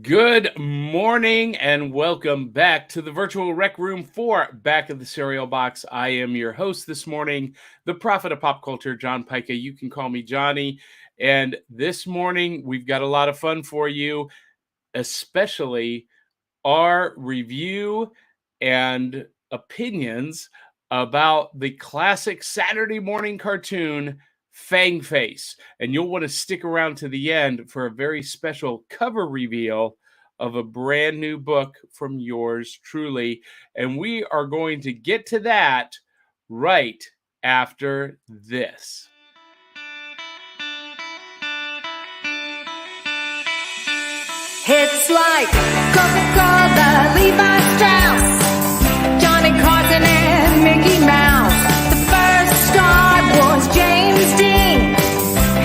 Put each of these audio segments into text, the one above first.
Good morning and welcome back to the virtual rec room for Back of the Cereal Box. I am your host this morning, the prophet of pop culture, John Pica. You can call me Johnny. And this morning, we've got a lot of fun for you, especially our review and opinions about the classic Saturday morning cartoon Fangface. And you'll want to stick around to the end for a very special cover reveal of a brand new book from yours truly. And we are going to get to that right after this. It's like Coca-Cola, Levi Strauss, Johnny Carson and Mickey Mouse. The first star was James Dean,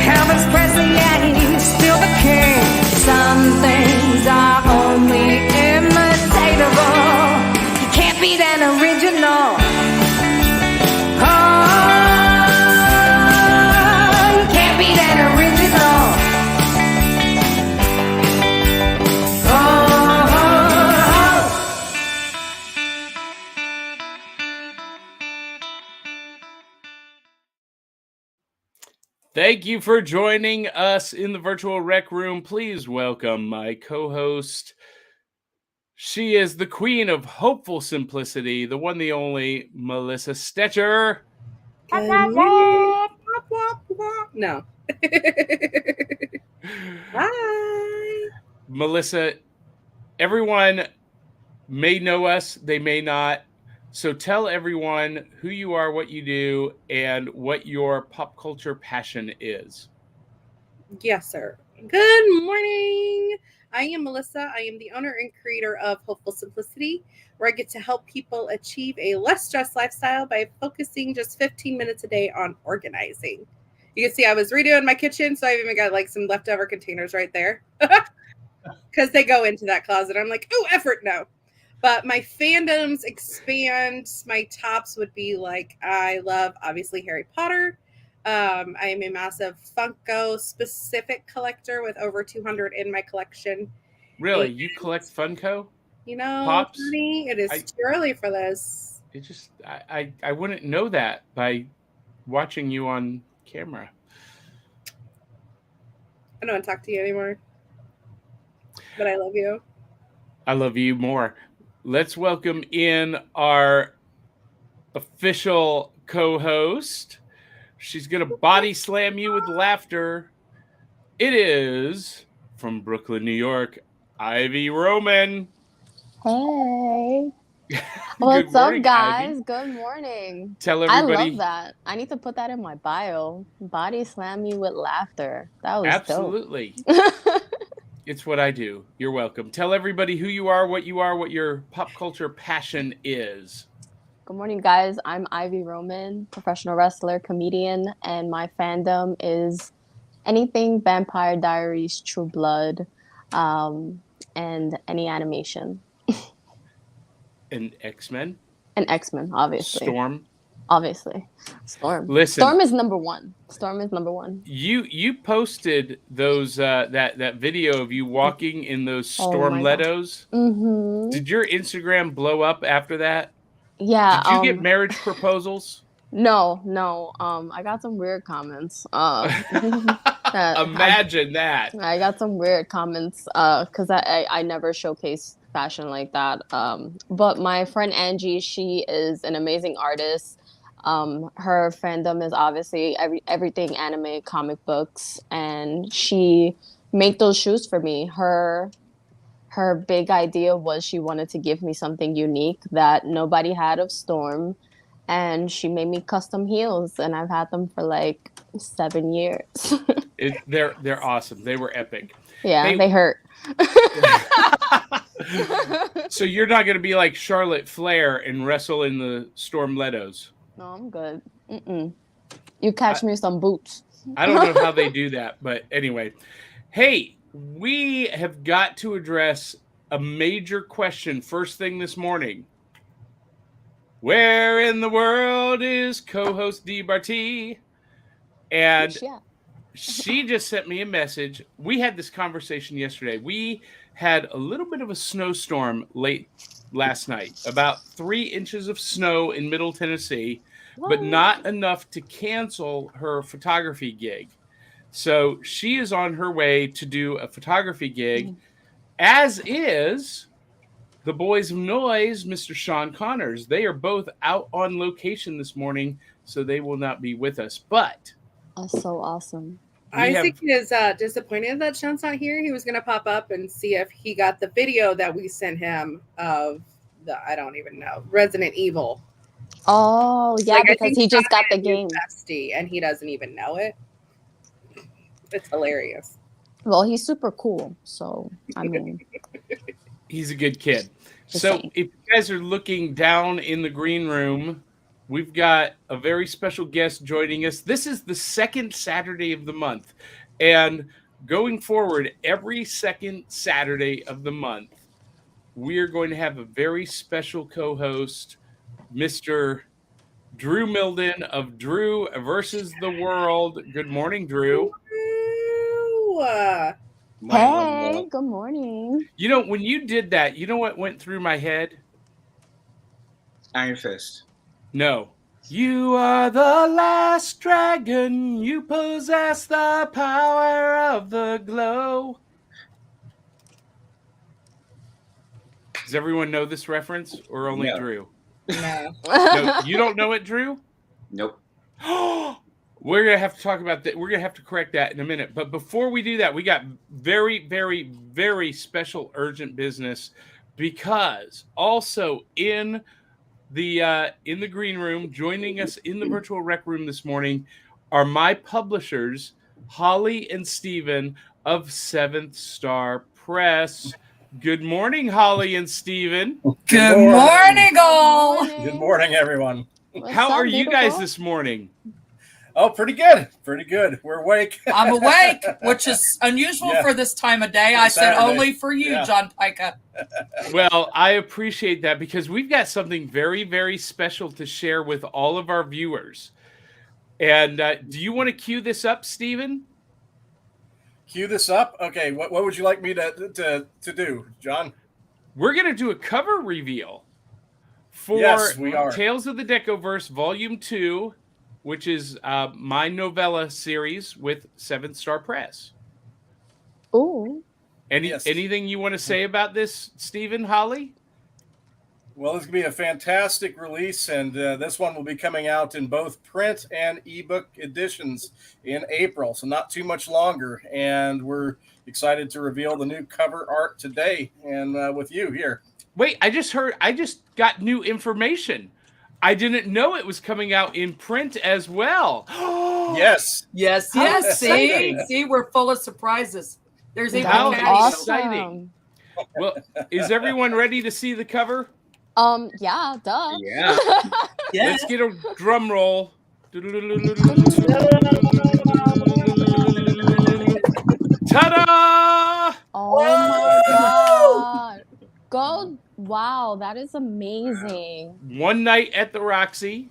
Elvis Presley and he's still the king. Some things are only imitatable. You can't beat an original. Oh, you can't beat an original. Thank you for joining us in the virtual rec room. Please welcome my co-host. She is the queen of hopeful simplicity, the one, the only Melissa Stetcher. No. Hi. Melissa, everyone may know us, they may not. So tell everyone who you are, what you do, and what your pop culture passion is. Yes, sir. Good morning. I am Melissa. I am the owner and creator of Hopeful Simplicity, where I get to help people achieve a less stressed lifestyle by focusing just 15 minutes a day on organizing. You can see I was redoing my kitchen, so I've even got like some leftover containers right there because they go into that closet. I'm like, oh, effort, no. But my fandoms expand. My tops would be like, I love obviously Harry Potter. I am a massive Funko specific collector with over 200 in my collection. Really? And, You collect Funko? you know, Pops? honey, it is too early for this. It just, I wouldn't know that by watching you on camera. I don't want to talk to you anymore. But I love you. I love you more. Let's welcome in our official co-host. She's going to body slam you with laughter. It is from Brooklyn, New York, Ivy Roman. Hey. What's up, morning, guys? Ivy. Good morning. Tell I everybody. love that. I need to put that in my bio. Body slam me with laughter. That was Absolutely. dope. It's what I do. You're welcome. Tell everybody who you are, what your pop culture passion is. Good morning, guys. I'm Ivy Roman, professional wrestler, comedian, and my fandom is anything Vampire Diaries, True Blood, and any animation. And X-Men? And X-Men, obviously. Storm? Obviously. Storm. Listen. Storm is number one. You posted those that video of you walking in those Stormlettos. Mm-hmm. Did your Instagram blow up after that? Yeah. Did you get marriage proposals? No. I got some weird comments. Imagine that. I got some weird comments because I never showcase fashion like that. But my friend Angie, she is an amazing artist. Her fandom is obviously everything anime, comic books, and she made those shoes for me. Her big idea was she wanted to give me something unique that nobody had of Storm, and she made me custom heels, and I've had them for like 7 years. They're awesome. They were epic. Yeah, hey, they hurt. So you're not going to be like Charlotte Flair and wrestle in the Stormlettos? No, I'm good. You catch me some boots. I don't know how they do that, but anyway. Hey, we have got to address a major question first thing this morning. Where in the world is co-host D. Barty? And she just sent me a message. We had this conversation yesterday. We had a little bit of a snowstorm late last night, about 3 inches of snow in Middle Tennessee, but What? not enough to cancel her photography gig. So she is on her way to do a photography gig, as is the Boys of Noise, Mr. Sean Connors. They are both out on location this morning, so they will not be with us. But That's so awesome. Isaac is disappointed that Sean's not here. He was going to pop up and see if he got the video that we sent him of I don't even know, Resident Evil. Oh, yeah, Like, I because think he just got the Sean game. is bestie, and he doesn't even know it. It's hilarious. Well, he's super cool. So, I mean, he's a good kid. Just So saying. if you guys are looking down in the green room, we've got a very special guest joining us. This is the second Saturday of the month. And going forward, every second Saturday of the month, we're going to have a very special co-host, Mr. Drew Milden of Drew versus the World. Good morning, Drew. Ooh. hey, good morning. You know, when you did that, you know what went through my head? Iron Fist. No. You are the last dragon. You possess the power of the glow. Does everyone know this reference or only No. Drew? No. No, you don't know it, Drew? Nope. We're going to have to talk about that. We're going to have to correct that in a minute. But before we do that, we got very, very, very special urgent business, because also in the green room, joining us in the virtual rec room this morning, are my publishers, Holly and Steven of 7th Star Press. Good morning, Holly and Steven. Good morning, all. Good morning, everyone. What's How up, are you guys beautiful? this morning? Oh, pretty good. Pretty good. We're awake. I'm awake, which is unusual Yeah. for this time of day. I said Saturday. only for you, Yeah. John Pica. Well, I appreciate that, because we've got something very, very special to share with all of our viewers. And do you want to cue this up, Steven? Cue this up. Okay, what would you like me to do, John? We're going to do a cover reveal for Yes, we are. Tales of the Decoverse Volume 2, which is my novella series with 7th Star Press. Ooh. Yes. Anything you want to say about this, Stephen, Holly? Well, this is going to be a fantastic release, and this one will be coming out in both print and ebook editions in April, so not too much longer. And we're excited to reveal the new cover art today, and with you here. Wait, I just got new information. I didn't know it was coming out in print as well. Yes. Yes, How yes. exciting. See, we're full of surprises. There's even How a That's cat. awesome. exciting. Well, is everyone ready to see the cover? Yeah, duh. Yeah. Yeah. Let's get a drum roll. Ta-da! Oh my god. Go. Wow, that is amazing. One Night at the Roxy.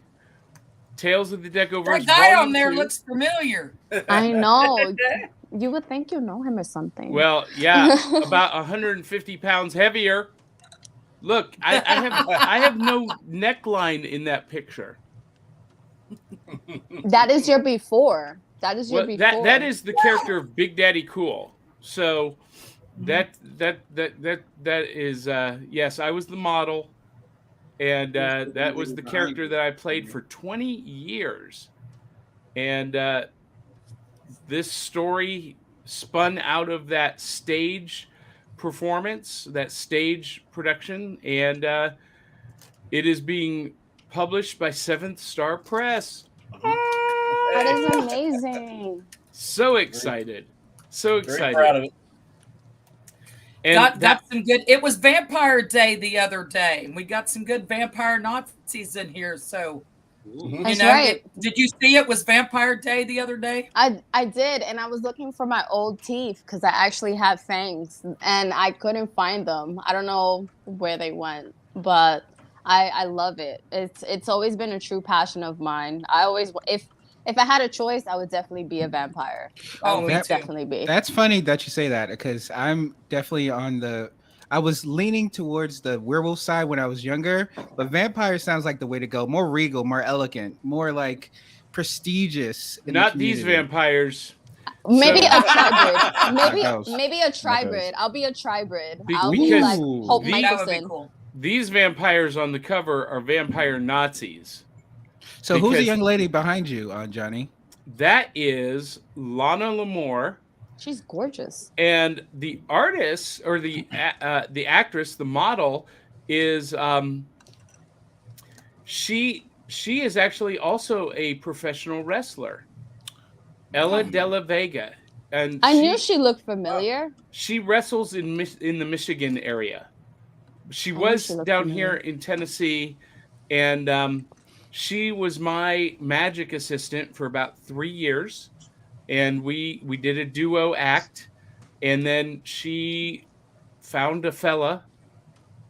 Tales of the Decoverse. That guy Volume on there 2. looks familiar. I know. You would think you know him or something. Well, yeah, about 150 pounds heavier. Look, I have no neckline in that picture. That is your before. That is your Well, before. that is the character of Big Daddy Cool. So that is yes, I was the model, and that was the character that I played for 20 years. And this story spun out of that stage performance, that stage production, and it is being published by 7th Star Press. That is amazing. So excited. So Very excited. proud of it. And Got some good. It was Vampire Day the other day, and we got some good vampire Nazis in here. So, Mhm. That's right. Did you see it was Vampire Day the other day? I did, and I was looking for my old teeth because I actually had fangs, and I couldn't find them. I don't know where they went, but I love it. It's always been a true passion of mine. I always, If I had a choice, I would definitely be a vampire. I Oh, would me too. definitely be. That's funny that you say that because I'm definitely on the. I was leaning towards the werewolf side when I was younger, but vampire sounds like the way to go. More regal, more elegant, more like prestigious in the Not these community. vampires. Maybe So- a tribrid. That goes. Maybe a That tribrid. goes. I'll be a tribrid. Be- I'll be like Ooh. Hope The- That would be Michelson. cool. These vampires on the cover are vampire Nazis. So who's the Because- young lady behind you, Johnny? That is Lana Lamore, She's gorgeous. and the artist or the actress, the model, is she is actually also a professional wrestler, Ella De La Vega, and I knew she looked familiar. she wrestles in the Michigan area. She I knew was she looked down familiar. here in Tennessee, and she was my magic assistant for about 3 years, and we did a duo act, and then she found a fella,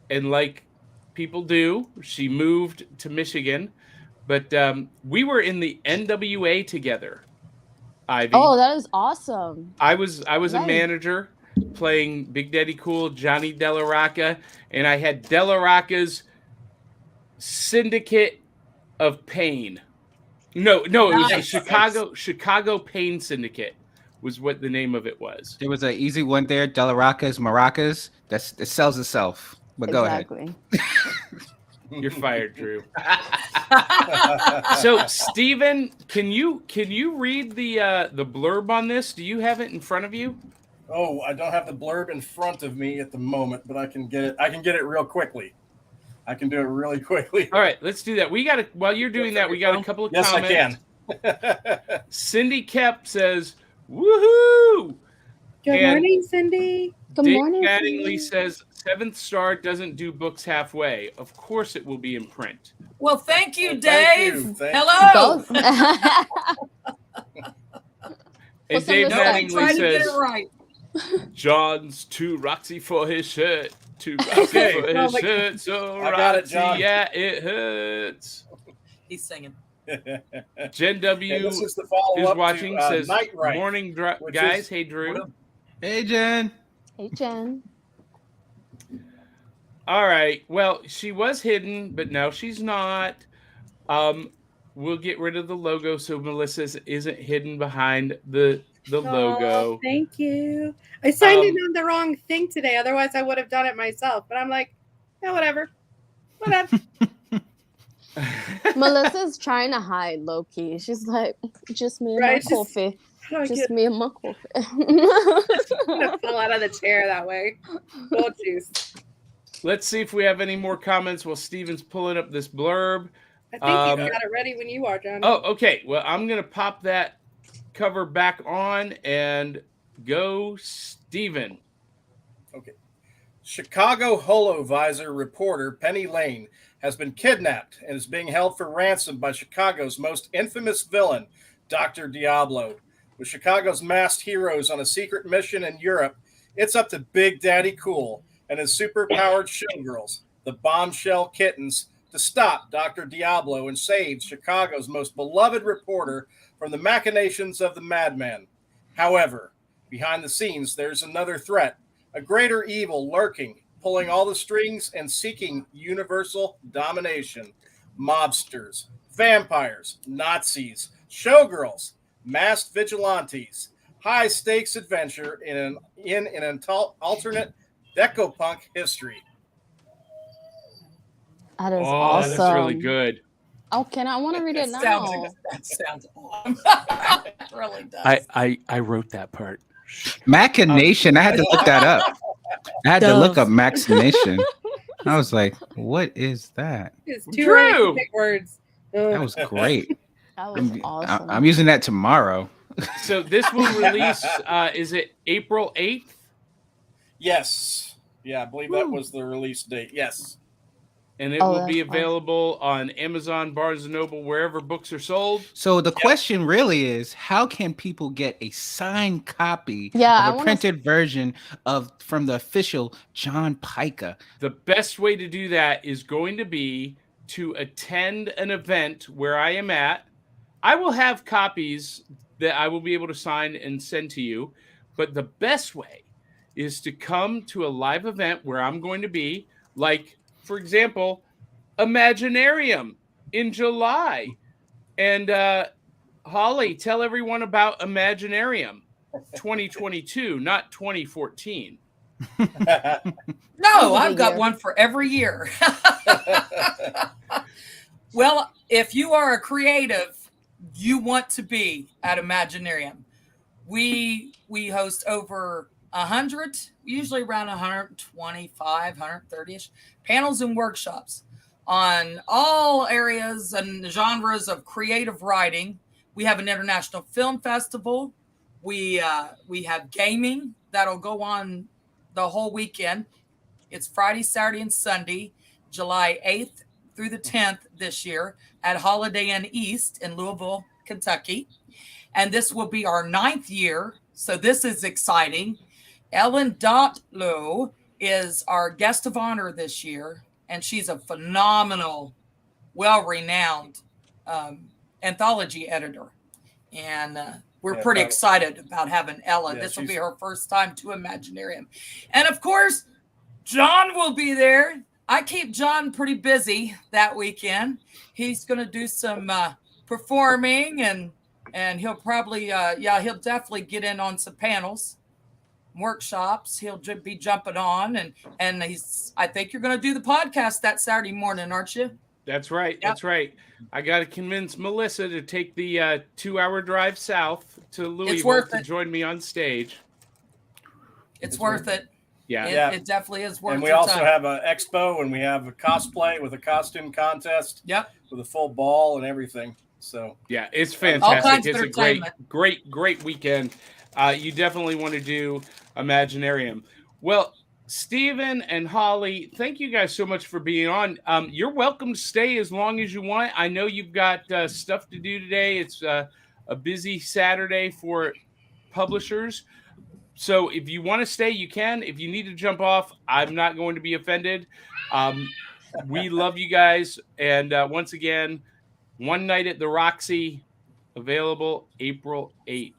and like people do, she moved to Michigan, but we were in the NWA together. Ivy. Oh, that is awesome. I was a Right. manager playing Big Daddy Cool, Johnny Della Rocca, and I had Della Rocca's Syndicate of Pain. No, it was the Nice. Chicago Pain Syndicate was what the name of it was. There was an easy one there. Delaracas, Maracas. That sells itself. But go ahead. Exactly. You're fired, Drew. So, Steven, can you read the blurb on this? Do you have it in front of you? Oh, I don't have the blurb in front of me at the moment, but I can get it. I can get it real quickly. I can do it really quickly. All right, let's do that. We got while you're doing that, we got a couple of Yes, comments. I can. Cindy Kep says, "Woohoo!" Good And- morning, Cindy. Good Dave morning. Mattingly Cindy. says, "Seventh Star doesn't do books halfway. Of course, it will be in print." Well, thank you, Well, Dave. thank you. Thank Hello. Both. And some Dave No, respect. I'm Mattingly trying to get says, it right. "John's too roxy for his shirt. Too roxy Okay. for Oh his my shirt. So I got it, roxy, John. yeah, it hurts." He's singing. Jen W. And this is the who's follow-up watching to says, Night Ride. "Morning, which guys. is- Hey, Drew." Hey, Jen. Hey, Jen. All right. Well, she was hidden, but now she's not. We'll get rid of the logo so Melissa isn't hidden behind the logo. Oh, thank you. I signed in Um, on the wrong thing today. Otherwise, I would have done it myself. But I'm like, yeah, whatever. Whatever. Melissa's trying to hide low key. She's like, just me and Right, my just- coffee. How do I Just get me and my coffee. to fall out of the chair that way? Oh, jeez. Let's see if we have any more comments while Steven's pulling up this blurb. I think Um, you got it ready when you are, John. Oh, okay. Well, I'm going to pop that cover back on and go, Steven. Chicago holovisor reporter Penny Lane has been kidnapped and is being held for ransom by Chicago's most infamous villain, Dr. Diablo. With Chicago's masked heroes on a secret mission in Europe, it's up to Big Daddy Cool and his superpowered showgirls, the Bombshell Kittens, to stop Dr. Diablo and save Chicago's most beloved reporter from the machinations of the madman. However, behind the scenes, there's another threat, a greater evil lurking, pulling all the strings and seeking universal domination. Mobsters, vampires, Nazis, showgirls, masked vigilantes, high-stakes adventure in an alternate Decopunk history. That is Oh, awesome. that's really good. Oh, I want to read it now. That sounds awesome. It really does. I wrote that part. Machination. I had to look that up. I had to look up machination. I was like, what is that? It's too Drew! early to pick words. That was great. That was awesome. I'm using that tomorrow. So this will release, is it April 8th? Yes. Yeah, I believe that was the release date. Yes. And it Oh, will be that's awesome. available on Amazon, Barnes & Noble, wherever books are sold. So the question really is, how can people get a signed copy Yeah, I of a wanna- printed version from the official John Pica? The best way to do that is going to be to attend an event where I am at I will have copies that I will be able to sign and send to you. But the best way is to come to a live event where I'm going to be, like, for example, Imaginarium in July. And Holly, tell everyone about Imaginarium 2022, not 2014. No, That was a I've good got year. one for every year. Well, if you are a creative, you want to be at Imaginarium. We host over 100, usually around 125, 130ish panels and workshops on all areas and genres of creative writing. We have an international film festival. We have gaming that'll go on the whole weekend. It's Friday, Saturday, and Sunday, July 8th through the 10th this year at Holiday Inn East in Louisville, Kentucky. And this will be our 9th year. So this is exciting. Ellen Dotlow is our guest of honor this year. And she's a phenomenal, well-renowned anthology editor. And we're pretty excited about having Ella. This will be her first time to Imaginarium. And of course, John will be there. I keep John pretty busy that weekend. He's going to do some performing and he'll probably, he'll definitely get in on some panels, workshops. He'll be jumping on and I think you're going to do the podcast that Saturday morning, aren't you? That's right. Yep. That's right. I got to convince Melissa to take the 2-hour drive south to Louisville to join me on stage. It's worth it. Yeah. It definitely is worth it. And we also have an expo and we have a cosplay with a costume contest. Yep. With a full ball and everything. So yeah, it's fantastic. It's a great weekend. You definitely want to do Imaginarium. Well, Stephen and Holly, thank you guys so much for being on. You're welcome to stay as long as you want. I know you've got stuff to do today. It's a busy Saturday for publishers. So if you want to stay, you can. If you need to jump off, I'm not going to be offended. We love you guys. And once again, One Night at the Roxy, available April 8th.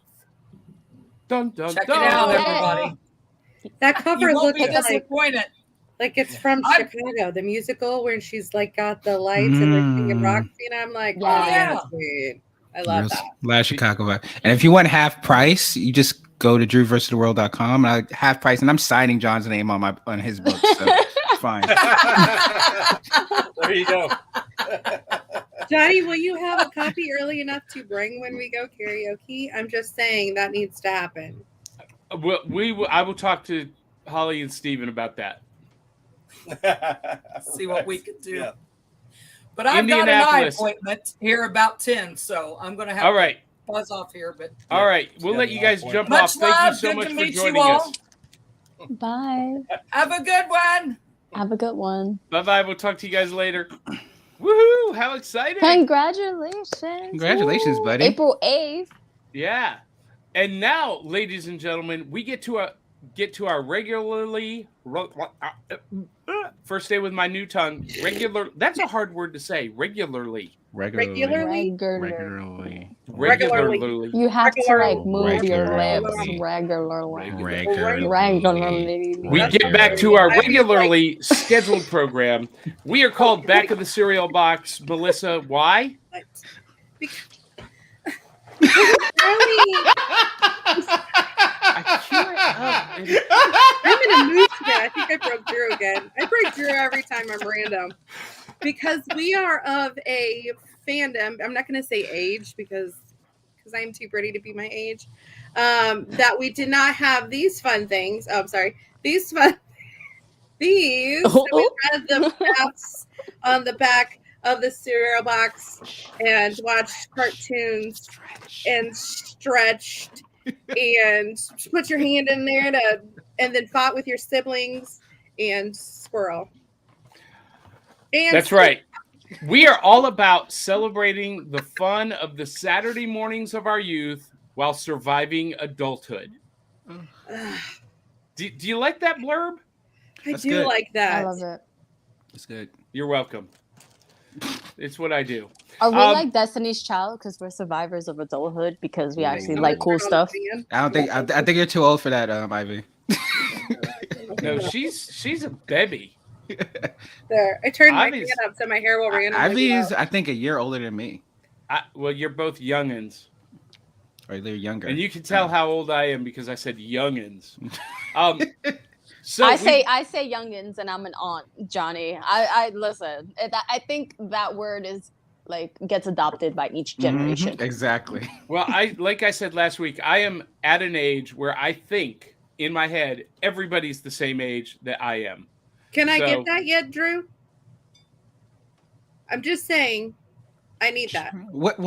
Dun, dun, Check dun. it out, everybody. That cover looks like it's from Chicago, the musical where she's like got the lights and like singing Roxy, and I'm like, that's sweet. I love that. Last Chicago vibe. And if you want half price, you just go to drewversustheworld.com and half price, and I'm signing John's name on his book, so it's fine. There you go. Johnny, will you have a copy early enough to bring when we go karaoke? I'm just saying that needs to happen. Well, I will talk to Holly and Steven about that. See what we can do. Yeah. But I've got an eye appointment here about 10, so I'm going to have to buzz off here. But all right, we'll let you guys jump off. Thank you so much for joining us. Bye. Have a good one. Have a good one. Bye-bye. We'll talk to you guys later. Woohoo! How exciting! Congratulations! Congratulations, buddy. April 8th. Yeah. And now, ladies and gentlemen, we get to our regularly first day with my new tongue. Regular. That's a hard word to say. Regularly. Regularly. You have to like move your lips regularly. We get back to our regularly scheduled program. We are called Back of the Cereal Box. Melissa, why? I'm in a mood today. I think I broke Drew again. I break Drew every time I'm random. Because we are of a fandom, I'm not going to say age because I'm too pretty to be my age, that we did not have these fun things. Oh, I'm sorry. These. So we read the maps on the back of the cereal box and watched cartoons and stretched and put your hand in there and then fought with your siblings and squirrel. And that's right. We are all about celebrating the fun of the Saturday mornings of our youth while surviving adulthood. Do you like that blurb? I do like that. I love it. That's good. You're welcome. it's what I do. Are we like Destiny's Child because we're survivors of adulthood because we actually like cool stuff? I don't think. I think you're too old for that, Ivy. No, she's a baby. There, I turned my Ivy's- fan up so my hair will randomly. Ivy is, I think, a year older than me, Well, you're both youngins. or they're younger. And you can tell how old I am because I said youngins. So I say youngins, and I'm an aunt, Johnny. I listen. I think that word is like gets adopted by each generation. Exactly. Well, like I said last week, I am at an age where I think in my head everybody's the same age that I am. Can I get that yet, Drew? I'm just saying, I need that. What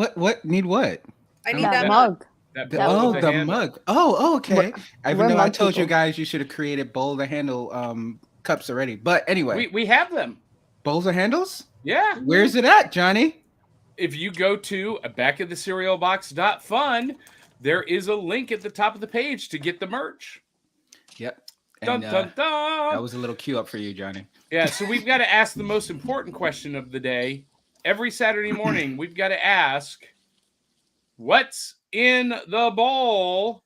need what? I need That that mug. That That bowl Oh, with a the handle. mug. Oh, okay. Even we're though I mug told you people. guys you should have created bowl to handle cups already. But anyway, We have them. bowls of handles? Yeah. Where's it at, Johnny? If you go to backofthecerealbox.fun, there is a link at the top of the page to get the merch. Yep. Dun, And dun, dun. that was a little cue up for you, Johnny. Yeah, so we've got to ask the most important question of the day. Every Saturday morning, we've got to ask, what's in the bowl?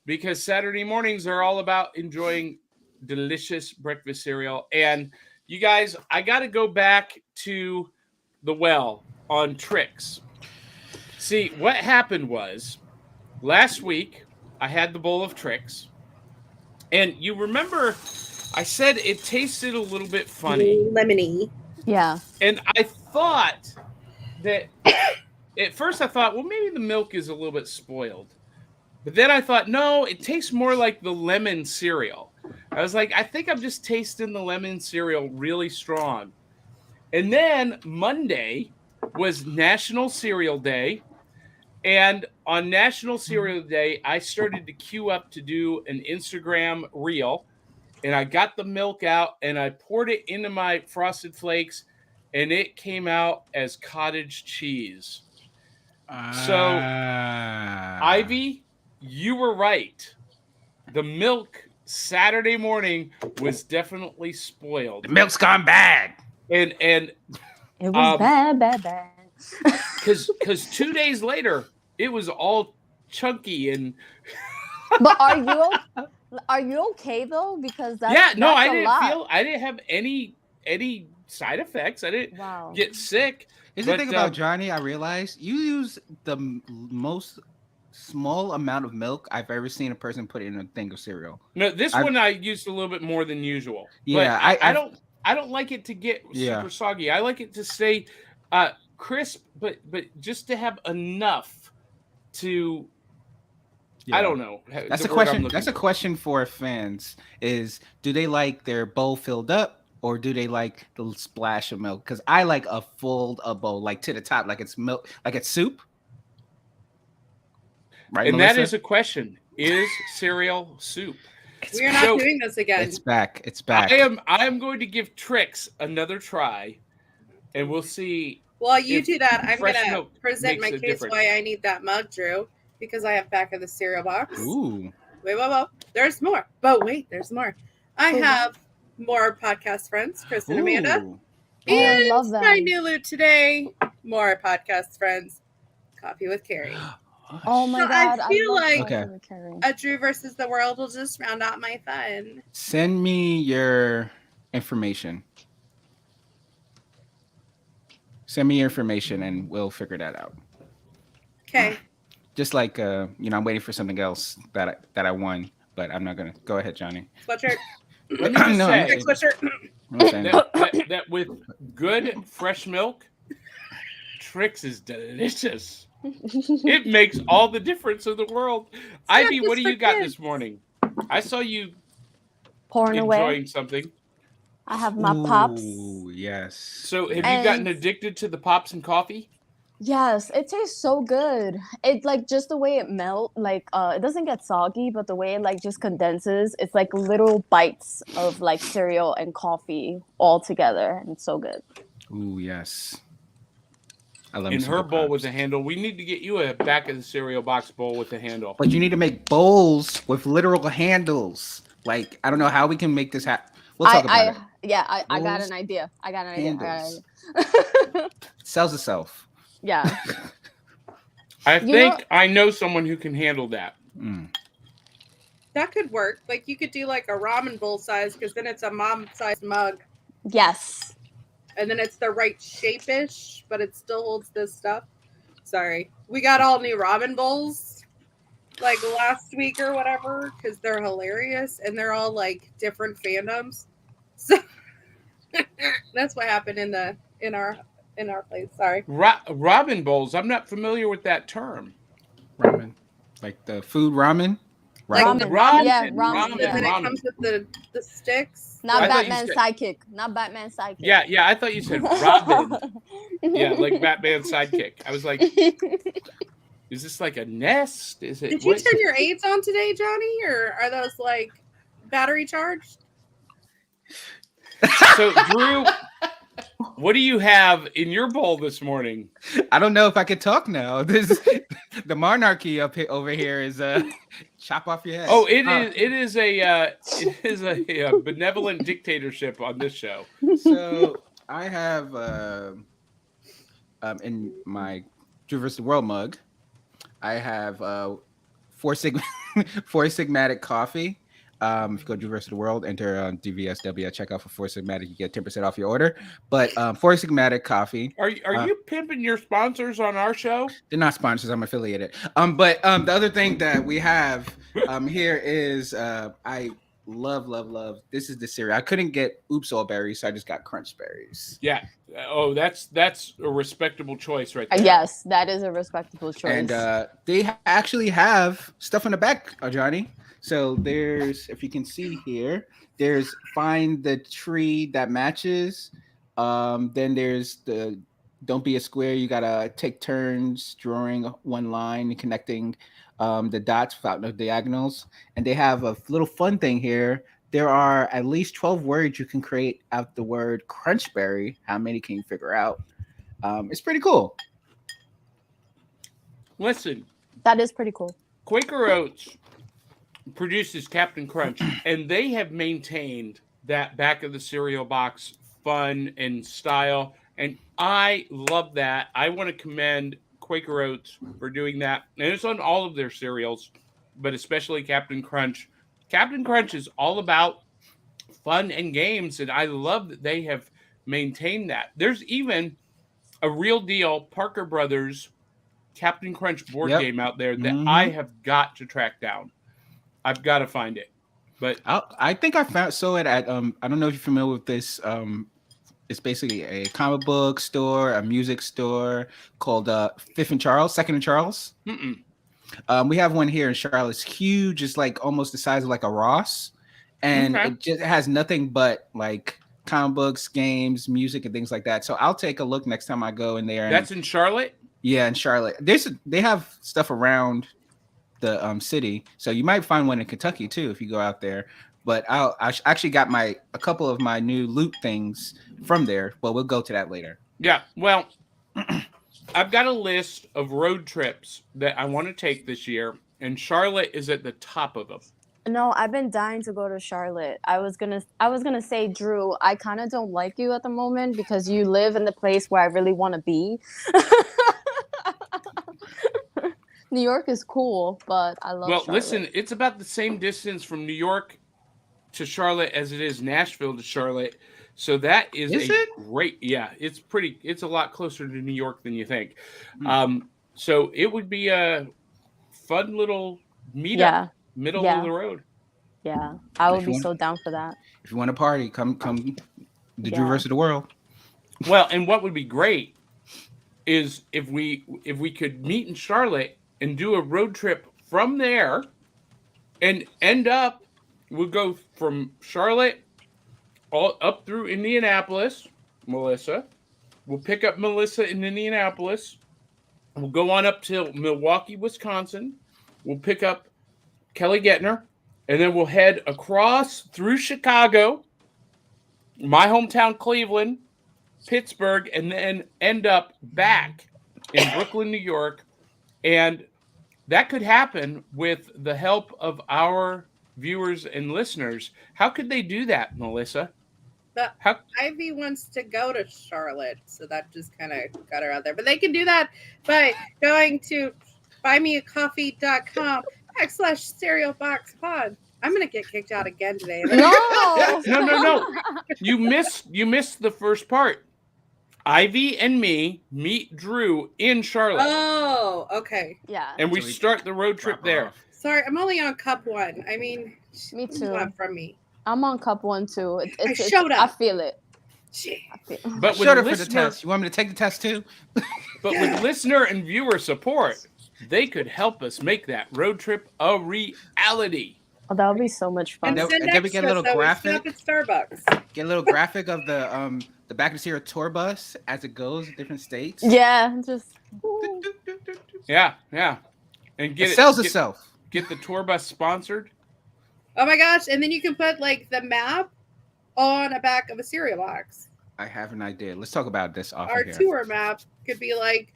Because Saturday mornings are all about enjoying delicious breakfast cereal. And you guys, I got to go back to the well on tricks. See, what happened was last week, I had the bowl of tricks. And you remember I said it tasted a little bit funny. Lemony. Yeah. And I thought that at first I thought, well, maybe the milk is a little bit spoiled. But then I thought, no, it tastes more like the lemon cereal. I was like, I think I'm just tasting the lemon cereal really strong. And then Monday was National Cereal Day. And on National Cereal Day, I started to queue up to do an Instagram reel. And I got the milk out and I poured it into my Frosted Flakes. And it came out as cottage cheese. So, Ivy, you were right. The milk Saturday morning was definitely spoiled. The milk's gone bad. And It was bad. because 2 days later, it was all chunky and But are you okay though? Because that's I that's a didn't lot. I didn't have any side effects. I didn't Wow. get sick. Here's the But, thing about Johnny, I realized you use the most small amount of milk I've ever seen a person put in a thing of cereal. No, this one I used a little bit more than usual. Yeah, but I don't like it to get super soggy. I like it to stay crisp, but just to have enough to. I don't know. That's the a word I'm question. looking That's a for. question for fans: is do they like their bowl filled up, or do they like the splash of milk? Because I like a bowl, like to the top, like it's milk, like it's soup. Right, And Melissa? that is a question: is cereal soup? We are not So- doing this again. It's back. It's back. I am going to give Trix another try, and we'll see. While you if do that, I'm fresh gonna milk present my makes a case difference. why I need that mug, Drew, because I have back of the cereal box. Ooh. Wait, there's more. But wait, there's more. I have more podcast friends, Chris and Amanda. Ooh. Oh, I And love that. my new loot today, more podcast friends, Coffee with Carrie. Oh my So I god! feel love like- Coffee with Carrie. A Drew versus the world will just round out my fun. Send me your information. Send me your information, and we'll figure that out. Okay. Just like I'm waiting for something else that I won, but I'm not gonna. Go ahead, Johnny. Sweatshirt. Let me just No, I'm say saying- Sweatshirt. I'm saying- that with good fresh milk, Trix is delicious. It makes all the difference in the world. Ivy, what do just you for got kids. this morning? I saw you Pouring away. enjoying something. I have my pops. Ooh, yes. So, have you gotten And- addicted to the pops and coffee? Yes, it tastes so good. It like just the way it melt, like it doesn't get soggy, but the way it like just condenses, it's like little bites of like cereal and coffee all together, and it's so good. Ooh, yes. I love In me some her good bowl pops. with a handle. We need to get you a back of the cereal box bowl with a handle. But you need to make bowls with literal handles. Like I don't know how we can make this happen. We'll talk about it. I got Rolls, an idea. I got an idea. handles. Sells itself. Yeah. I You think know- I know someone who can handle that. Mm. That could work. Like you could do like a ramen bowl size because then it's a mom-sized mug, Yes. and then it's the right shape-ish, but it still holds this stuff. Sorry, we got all new ramen bowls like last week or whatever because they're hilarious and they're all like different fandoms. So that's what happened in our place. Sorry. Ramen bowls. I'm not familiar with that term. Ramen. Like the food ramen? Like Ramen. the Ramen. Yeah, and ramen. then Yeah. it comes with the sticks. Not I thought you Batman's said- sidekick. Not Batman's sidekick. Yeah. I thought you said Robin. Yeah, like Batman's sidekick. I was like, is this like a nest? Is it? Did you what- turn your aids on today, Johnny, or are those like battery charged? So, Drew, what do you have in your bowl this morning? I don't know if I could talk now. This the monarchy over here is chop off your head. Oh, it is a benevolent dictatorship on this show. So I have in my Drew vs. the World mug, I have Four Sigmatic coffee. If you go to Drew vs. the World, enter on DVSW at checkout for Four Sigmatic, you get 10% off your order. But Four Sigmatic coffee. Are you pimping your sponsors on our show? They're not sponsors. I'm affiliated. But the other thing that we have here is I love. This is the cereal. I couldn't get Oops All Berries, so I just got Crunch Berries. Yeah. Oh, that's a respectable choice right there. Yes, that is a respectable choice. And they actually have stuff on the back, Johnny. So there's, if you can see here, there's find the tree that matches. Then there's the don't be a square. You gotta take turns drawing one line and connecting the dots without no diagonals. And they have a little fun thing here. There are at least 12 words you can create out the word crunchberry. How many can you figure out? It's pretty cool. Listen, that is pretty cool. Quaker Oats produces Captain Crunch, and they have maintained that back of the cereal box fun and style, and I love that. I want to commend Quaker Oats for doing that, and it's on all of their cereals, but especially Captain Crunch. Captain Crunch is all about fun and games, and I love that they have maintained that. There's even a real deal Parker Brothers Captain Crunch board game out there that I have got to track down. I've got to find it. But I think I saw it at I don't know if you're familiar with this. It's basically a comic book store, a music store called Fifth and Charles, Second and Charles. We have one here in Charlotte. It's huge. It's like almost the size of like a Ross, and it just has nothing but like comic books, games, music, and things like that. So I'll take a look next time I go in there. That's in Charlotte? Yeah, in Charlotte. They have stuff around the city, so you might find one in Kentucky too if you go out there. But I actually got a couple of my new loot things from there. But we'll go to that later. Yeah, well, I've got a list of road trips that I want to take this year, and Charlotte is at the top of them. No, I've been dying to go to Charlotte. I was gonna say, Drew, I kind of don't like you at the moment because you live in the place where I really want to be. New York is cool, but I love Charlotte. Listen, it's about the same distance from New York to Charlotte as it is Nashville to Charlotte. So that is great. Yeah, it's a lot closer to New York than you think. So it would be a fun little meetup, middle of the road. Yeah, I would be so down for that. If you want to party, come the Drew vs. the World. Well, and what would be great is if we could meet in Charlotte and do a road trip from there and we'll go from Charlotte all up through Indianapolis, Melissa. We'll pick up Melissa in Indianapolis. We'll go on up to Milwaukee, Wisconsin. We'll pick up Kelly Gettner, and then we'll head across through Chicago, my hometown Cleveland, Pittsburgh, and then end up back in Brooklyn, New York. And that could happen with the help of our viewers and listeners, how could they do that, Melissa? But How? Ivy wants to go to Charlotte, so that just kind of got her out there. But they can do that by going to buymeacoffee.com/cerealboxpod. I'm gonna get kicked out again today. No. No. You missed the first part. Ivy and me meet Drew in Charlotte, Oh, okay. Yeah. and we So we start the road trip Drop there. off. Sorry, I'm only on cup 1. I mean, Me what do you too. want from me? I'm on cup 1 too. I showed I up. feel it. Shit. I feel But Shut with up for the listener, test. You want me to take the test too? with listener and viewer support, they could help us make that road trip a reality. Oh, that would be so much fun. And then- send and then we extra get a little so we graphic. stop at Starbucks. Get a little graphic of the back of the cereal tour bus as it goes to different states. Yeah, just Yeah, and It sells get, itself. Get the tour bus sponsored. Oh my gosh! And then you can put like the map on a back of a cereal box. I have an idea. Let's talk about this off Our of here. tour map could be like,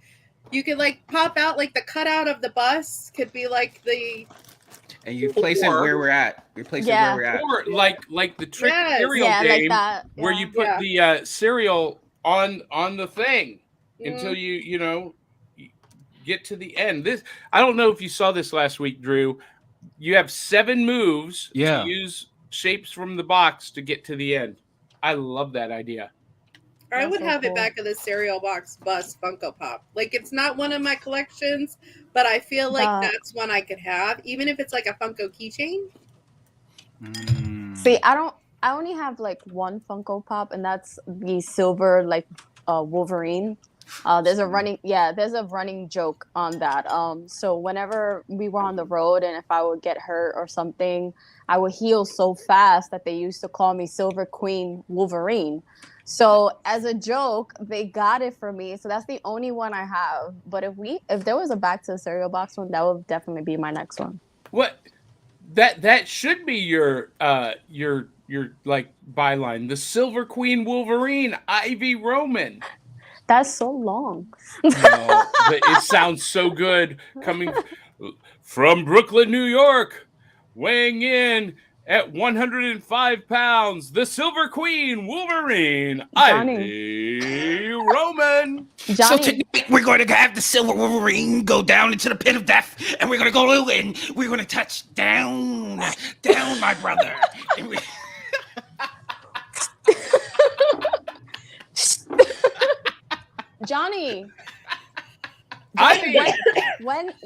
you could like pop out like the cutout of the bus could be like the And you place it Or- where we're at. You place Yeah. it where we're at. Or like the trick Yes. cereal yeah, game like that. where yeah. you put Yeah. the cereal on the thing until Mm. you get to the end. This I don't know if you saw this last week, Drew. You have 7 moves Yeah. to use shapes from the box to get to the end. I love that idea. I That's would so have it cool. back of the cereal box bus Funko Pop. Like it's not one of my collections, but I feel like That- that's one I could have, even if it's like a Funko keychain. Mm. See, I only have like one Funko Pop, and that's the silver like Wolverine. There's a running joke on that. So whenever we were on the road and if I would get hurt or something, I would heal so fast that they used to call me Silver Queen Wolverine. So as a joke, they got it for me. So that's the only one I have. But if there was a back to the cereal box one, that would definitely be my next one. What that should be your like byline. The Silver Queen Wolverine, Ivy Roman. That's so long. No, but it sounds so good coming from Brooklyn, New York, weighing in at 105 pounds, the Silver Queen Wolverine, Johnny. Ivy Roman. So Johnny, tonight we're going to have the Silver Wolverine go down into the pit of death, and we're going to go and we're going to touch down, my brother. And we- Johnny. Ivy. When did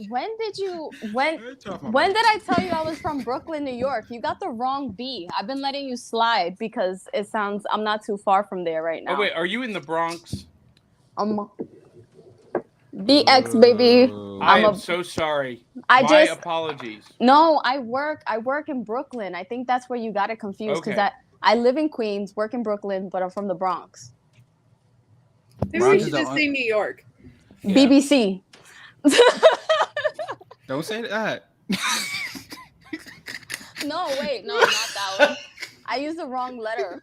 I tell you I was from Brooklyn, New York? You got the wrong B. I've been letting you slide because it sounds I'm not too far from there right now. Oh wait, are you in the Bronx? BX baby. I I'm am a- so sorry. I My just apologies. no. I work in Brooklyn. I think that's where you got it confused because Okay. I live in Queens, work in Brooklyn, but I'm from the Bronx. Maybe Bronx we is should the just say New York. Yeah. BBC. Don't say that. No, wait, no, not that one. I used the wrong letter.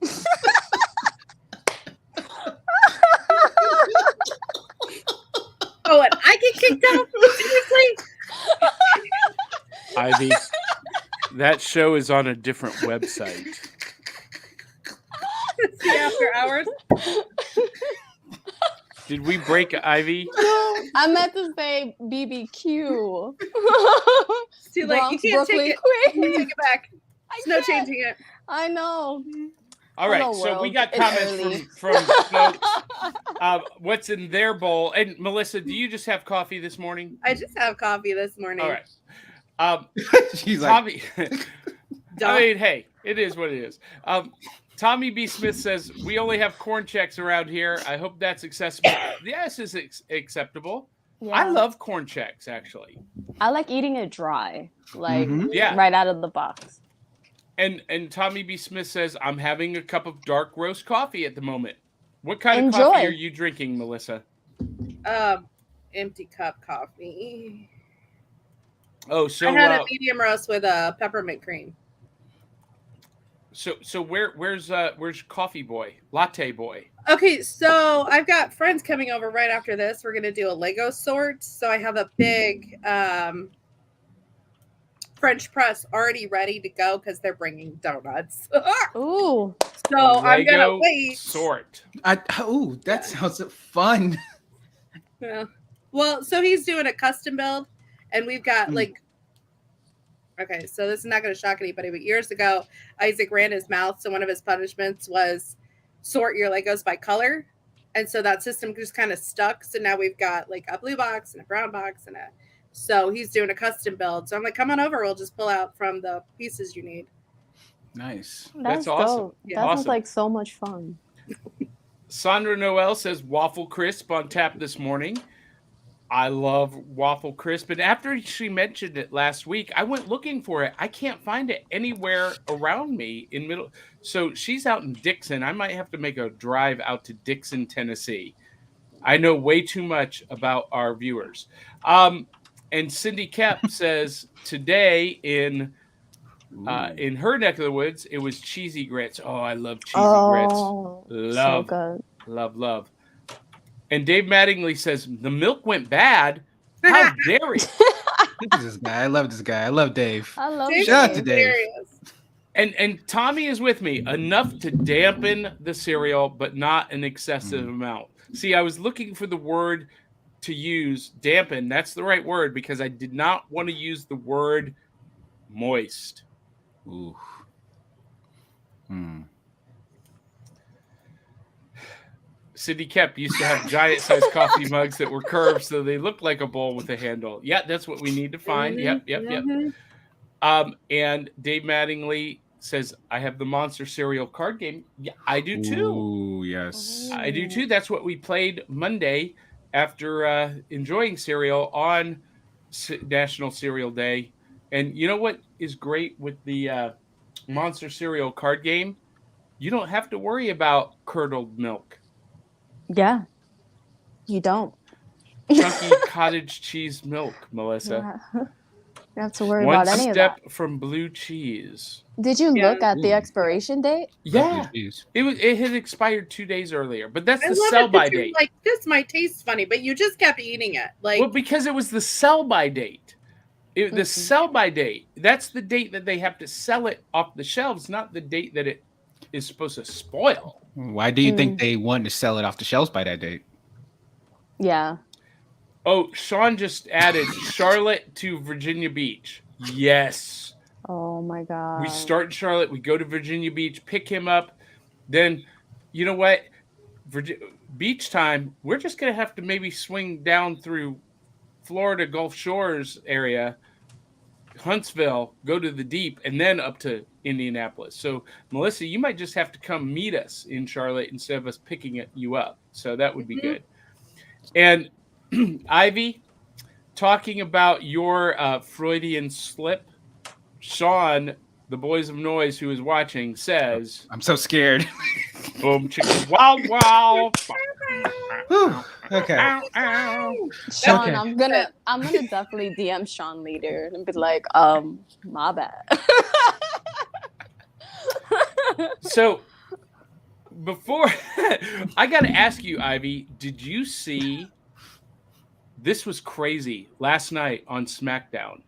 Oh, and I get kicked out? Seriously? Ivy, that show is on a different website. See after hours? Did we break Ivy? I meant to say BBQ. It's too late. You Bronx, can't Brooklyn, take it. You Queens. can't take it back. I There's no can't. changing it. I know. All right, Hello, so we world. got It's comments early. from folks. What's in their bowl? And Melissa, do you just have coffee this morning? I just have coffee this morning. All right. She's like, Tommy, Duh. I mean, hey, it is what it is. Tommy B. Smith says, we only have corn checks around here. I hope that's accessible. Yes, it's acceptable. Yeah. I love corn checks, actually. I like eating it dry, like Mhm. Yeah. right out of the box. And Tommy B. Smith says, I'm having a cup of dark roast coffee at the moment. What kind of Enjoy. coffee are you drinking, Melissa? Empty cup coffee. Oh, so I had a medium roast with a peppermint cream. so where's Coffee Boy, Latte Boy? Okay, so I've got friends coming over right after this. We're gonna do a Lego sort. So I have a big French press already ready to go because they're bringing donuts. Ooh. So I'm gonna Lego wait. sort. Ooh, that sounds fun. Yeah. Well, so he's doing a custom build, and we've got Mm. like. Okay, so this is not going to shock anybody, but years ago, Isaac ran his mouth, so one of his punishments was sort your Legos by color, and so that system just kind of stuck. So now we've got like a blue box and a brown box and a. So he's doing a custom build. So I'm like, come on over. We'll just pull out from the pieces you need. Nice. That's awesome. Dope. Yeah. That sounds Awesome. like so much fun. Sandra Noel says waffle crisp on tap this morning. I love waffle crisp, and after she mentioned it last week, I went looking for it. I can't find it anywhere around me in middle. So she's out in Dixon. I might have to make a drive out to Dixon, Tennessee. I know way too much about our viewers. And Cindy Kep says today in her neck of the woods, it was cheesy grits. Oh, I love cheesy grits. So Love, good. love. And Dave Mattingly says the milk went bad. How dare you? Look at this guy. I love this guy. I love Dave. I love Dave's Shout out to Dave. Dave. hilarious. And Tommy is with me enough to dampen the cereal, but not an excessive amount. See, I was looking for the word to use, dampen. That's the right word because I did not want to use the word moist. Ooh. Hmm. Cindy Kep used to have giant-sized coffee mugs that were curved, so they looked like a bowl with a handle. Yeah, that's what we need to find. Yep. And Dave Mattingly says, I have the Monster Cereal card game. Yeah, I do too. Ooh, yes. I do too. That's what we played Monday after enjoying cereal on National Cereal Day. And you know what is great with the Monster Cereal card game? You don't have to worry about curdled milk. Yeah. You don't. Chunky cottage cheese milk, Melissa. Yeah. You don't have to worry One about any of that. step from blue cheese. Did you Yeah. look at the Ooh. expiration date? Yeah. Jeez. It had expired 2 days earlier, but that's I the love sell it by that you're date. like, this might taste funny, but you just kept eating it. Like, Well, because it was the sell by date. The Mhm. sell by date. That's the date that they have to sell it off the shelves, not the date that it is supposed to spoil. Why do you think they wanted to sell it off the shelves by that date? Yeah. Oh, Sean just added Charlotte to Virginia Beach. Yes. Oh my god. We start in Charlotte. We go to Virginia Beach, pick him up. Then, you know what? Beach time, we're just going to have to maybe swing down through Florida Gulf Shores area, Huntsville, go to the deep, and then up to Indianapolis. So, Melissa, you might just have to come meet us in Charlotte instead of us picking you up. So that would be good. And Ivy, talking about your Freudian slip, Sean, the Boys of Noise, who is watching, says, I'm so scared. boom, chicken, wow, wow. Whew. Okay. Ow, ow. Sean, Okay. I'm gonna definitely DM Sean later and be like, my bad. So before I got to ask you, Ivy, did you see? This was crazy last night on SmackDown.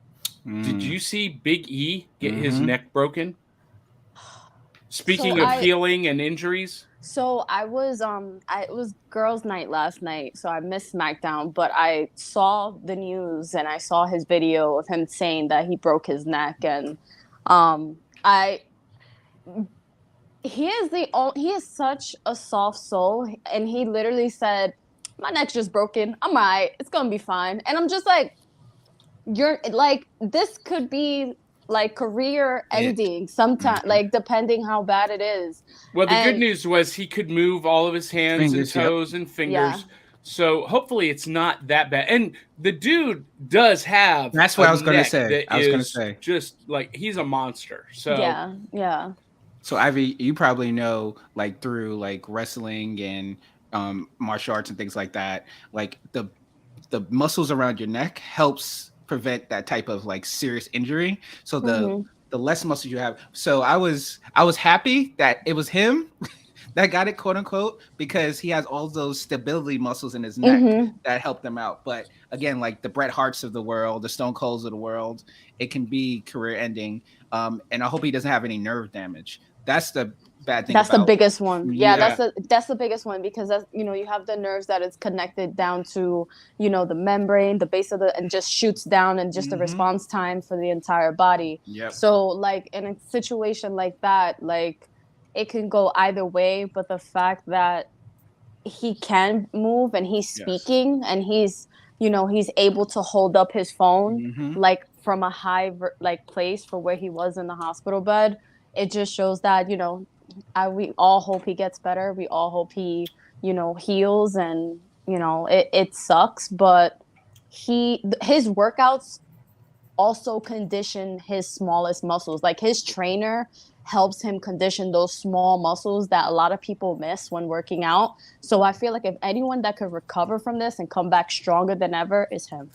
Did you see Big E get his neck broken? Speaking of healing and injuries. So it was girls' night last night, so I missed SmackDown, but I saw the news and I saw his video of him saying that he broke his neck, and he is such a soft soul, and he literally said, my neck's just broken, I'm all right, it's gonna be fine. And I'm just like, you're like, this could be like career ending sometime, like depending how bad it is. Well, the good news was he could move all of his hands and toes and fingers. Yeah. So hopefully it's not that bad. And the dude does have. That's what I was going to say. Just like he's a monster. So yeah. So Ivy, you probably know, like through like wrestling and martial arts and things like that, like the muscles around your neck helps prevent that type of like serious injury. So the less muscles you have. So I was happy that it was him that got it, quote unquote, because he has all those stability muscles in his neck that help them out. But again, like the Bret Harts of the world, the Stone Colds of the world, it can be career ending. And I hope he doesn't have any nerve damage. That's the bad thing. That's the about biggest one. Yeah, Yeah. that's the biggest one, because that's, you know, you have the nerves that is connected down to, you know, the membrane, the base of the, and just shoots down, and just the response time for the entire body. Yep. So like in a situation like that, like it can go either way, but the fact that he can move and he's speaking and he's, you know, he's able to hold up his phone like from a high like place for where he was in the hospital bed, it just shows that, you know, we all hope he gets better. We all hope he, you know, heals, and you know, it sucks, but his workouts also condition his smallest muscles. Like his trainer helps him condition those small muscles that a lot of people miss when working out. So I feel like if anyone that could recover from this and come back stronger than ever is him.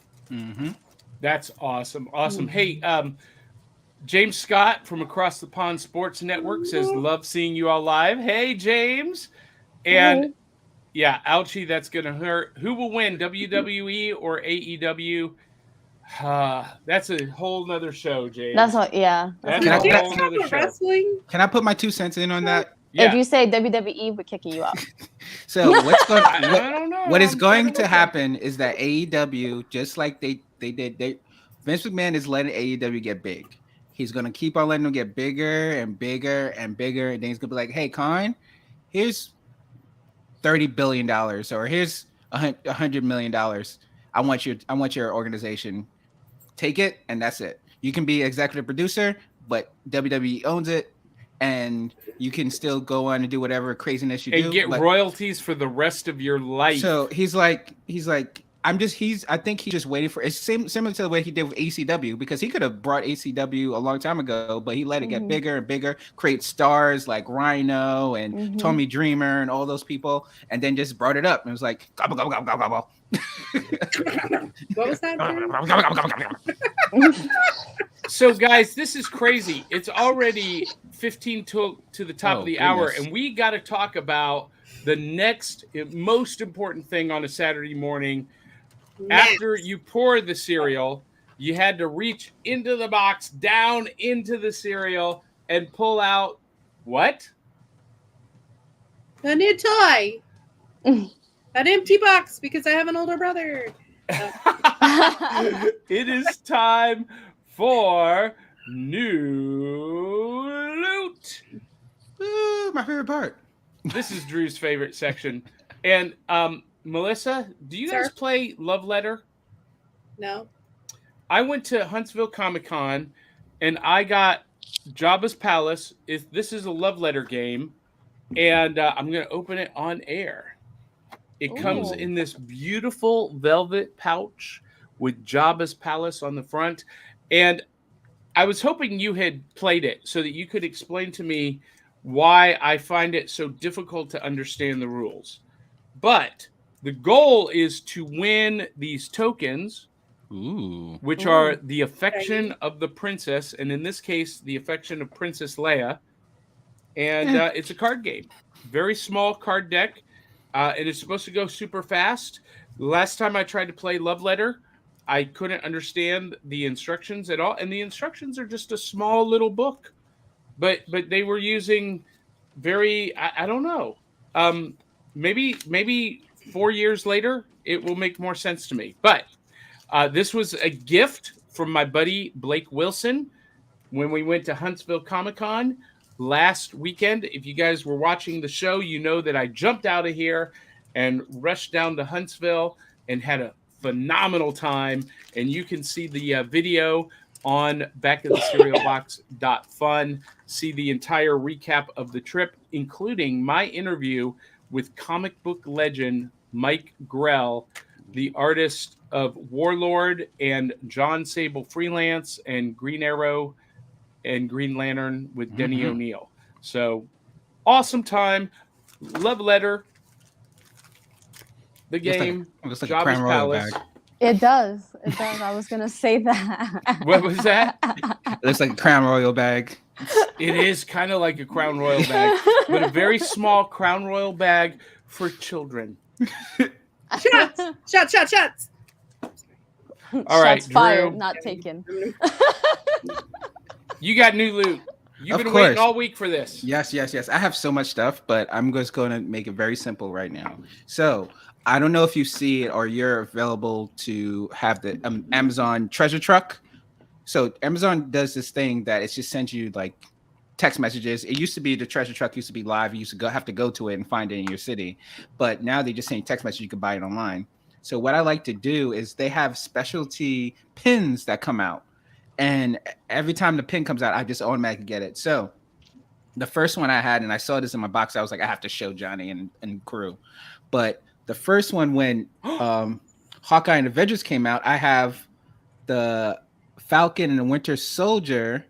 That's awesome. Awesome. Hey, James Scott from Across the Pond Sports Network says, love seeing you all live. Hey, James. And yeah, ouchie, that's going to hurt. Who will win, WWE or AEW? That's a whole nother show, James. That's what, yeah. That's a whole nother show. Wrestling? Can I put my 2 cents in on that? Yeah. If you say WWE, we're kicking you out. So what's going? I don't know. What is going to happen is that AEW, just like they did, Vince McMahon is letting AEW get big. He's gonna keep on letting them get bigger and bigger and bigger, and then he's gonna be like, "Hey, Khan, here's $30 billion, or here's $100 million. I want your organization. Take it, and that's it. You can be executive producer, but WWE owns it, and you can still go on and do whatever craziness you do and get royalties for the rest of your life." So he's like, I think he's just waiting for. It's similar to the way he did with ACW, because he could have brought ACW a long time ago, but he let it get bigger and bigger, create stars like Rhino and Tommy Dreamer and all those people, and then just brought it up and was like, gobble, gobble, gobble, gobble, gobble. What was that? So, guys, this is crazy. It's already 15 to the top of the hour, and we got to talk about the next most important thing on a Saturday morning. After you pour the cereal, you had to reach into the box, down into the cereal, and pull out what? A new toy. An empty box, because I have an older brother. It is time for new loot. Ooh, my favorite part. This is Drew's favorite section. And Melissa, do you guys play Love Letter? No. I went to Huntsville Comic-Con and I got Jabba's Palace. This is a Love Letter game, and I'm going to open it on air. It comes in this beautiful velvet pouch with Jabba's Palace on the front. And I was hoping you had played it so that you could explain to me why I find it so difficult to understand the rules. But the goal is to win these tokens, which are the affection of the princess, and in this case, the affection of Princess Leia. And it's a card game. Very small card deck. It is supposed to go super fast. The last time I tried to play Love Letter, I couldn't understand the instructions at all. And the instructions are just a small little book. But they were using very, I don't know. Maybe 4 years later, it will make more sense to me. But this was a gift from my buddy Blake Wilson when we went to Huntsville Comic-Con last weekend. If you guys were watching the show, you know that I jumped out of here and rushed down to Huntsville and had a phenomenal time. And you can see the video on backofthecerealbox.fun. See the entire recap of the trip, including my interview with comic book legend Mike Grell, the artist of Warlord and John Sable Freelance and Green Arrow and Green Lantern with Denny O'Neil. So awesome time. Love Letter. The game. Looks like Jabba's Palace. bag. It does. I was gonna say that. What was that? It looks like a Crown Royal bag. It is kind of like a Crown Royal bag, but a very small Crown Royal bag for children. Shots! Shots! All right, Shots fired, Drew. not taken. You got new loot. You've Of been waiting course. all week for this. Yes. I have so much stuff, but I'm just going to make it very simple right now. So I don't know if you see it or you're available to have the Amazon treasure truck. So Amazon does this thing that it just sends you like text messages. It used to be the treasure truck used to be live. You used to have to go to it and find it in your city. But now they just send you text messages. You can buy it online. So what I like to do is they have specialty pins that come out. And every time the pin comes out, I just automatically get it. So the first one I had, and I saw this in my box, I was like, I have to show Johnny and crew. But the first one, when Hawkeye and Avengers came out, I have the Falcon and the Winter Soldier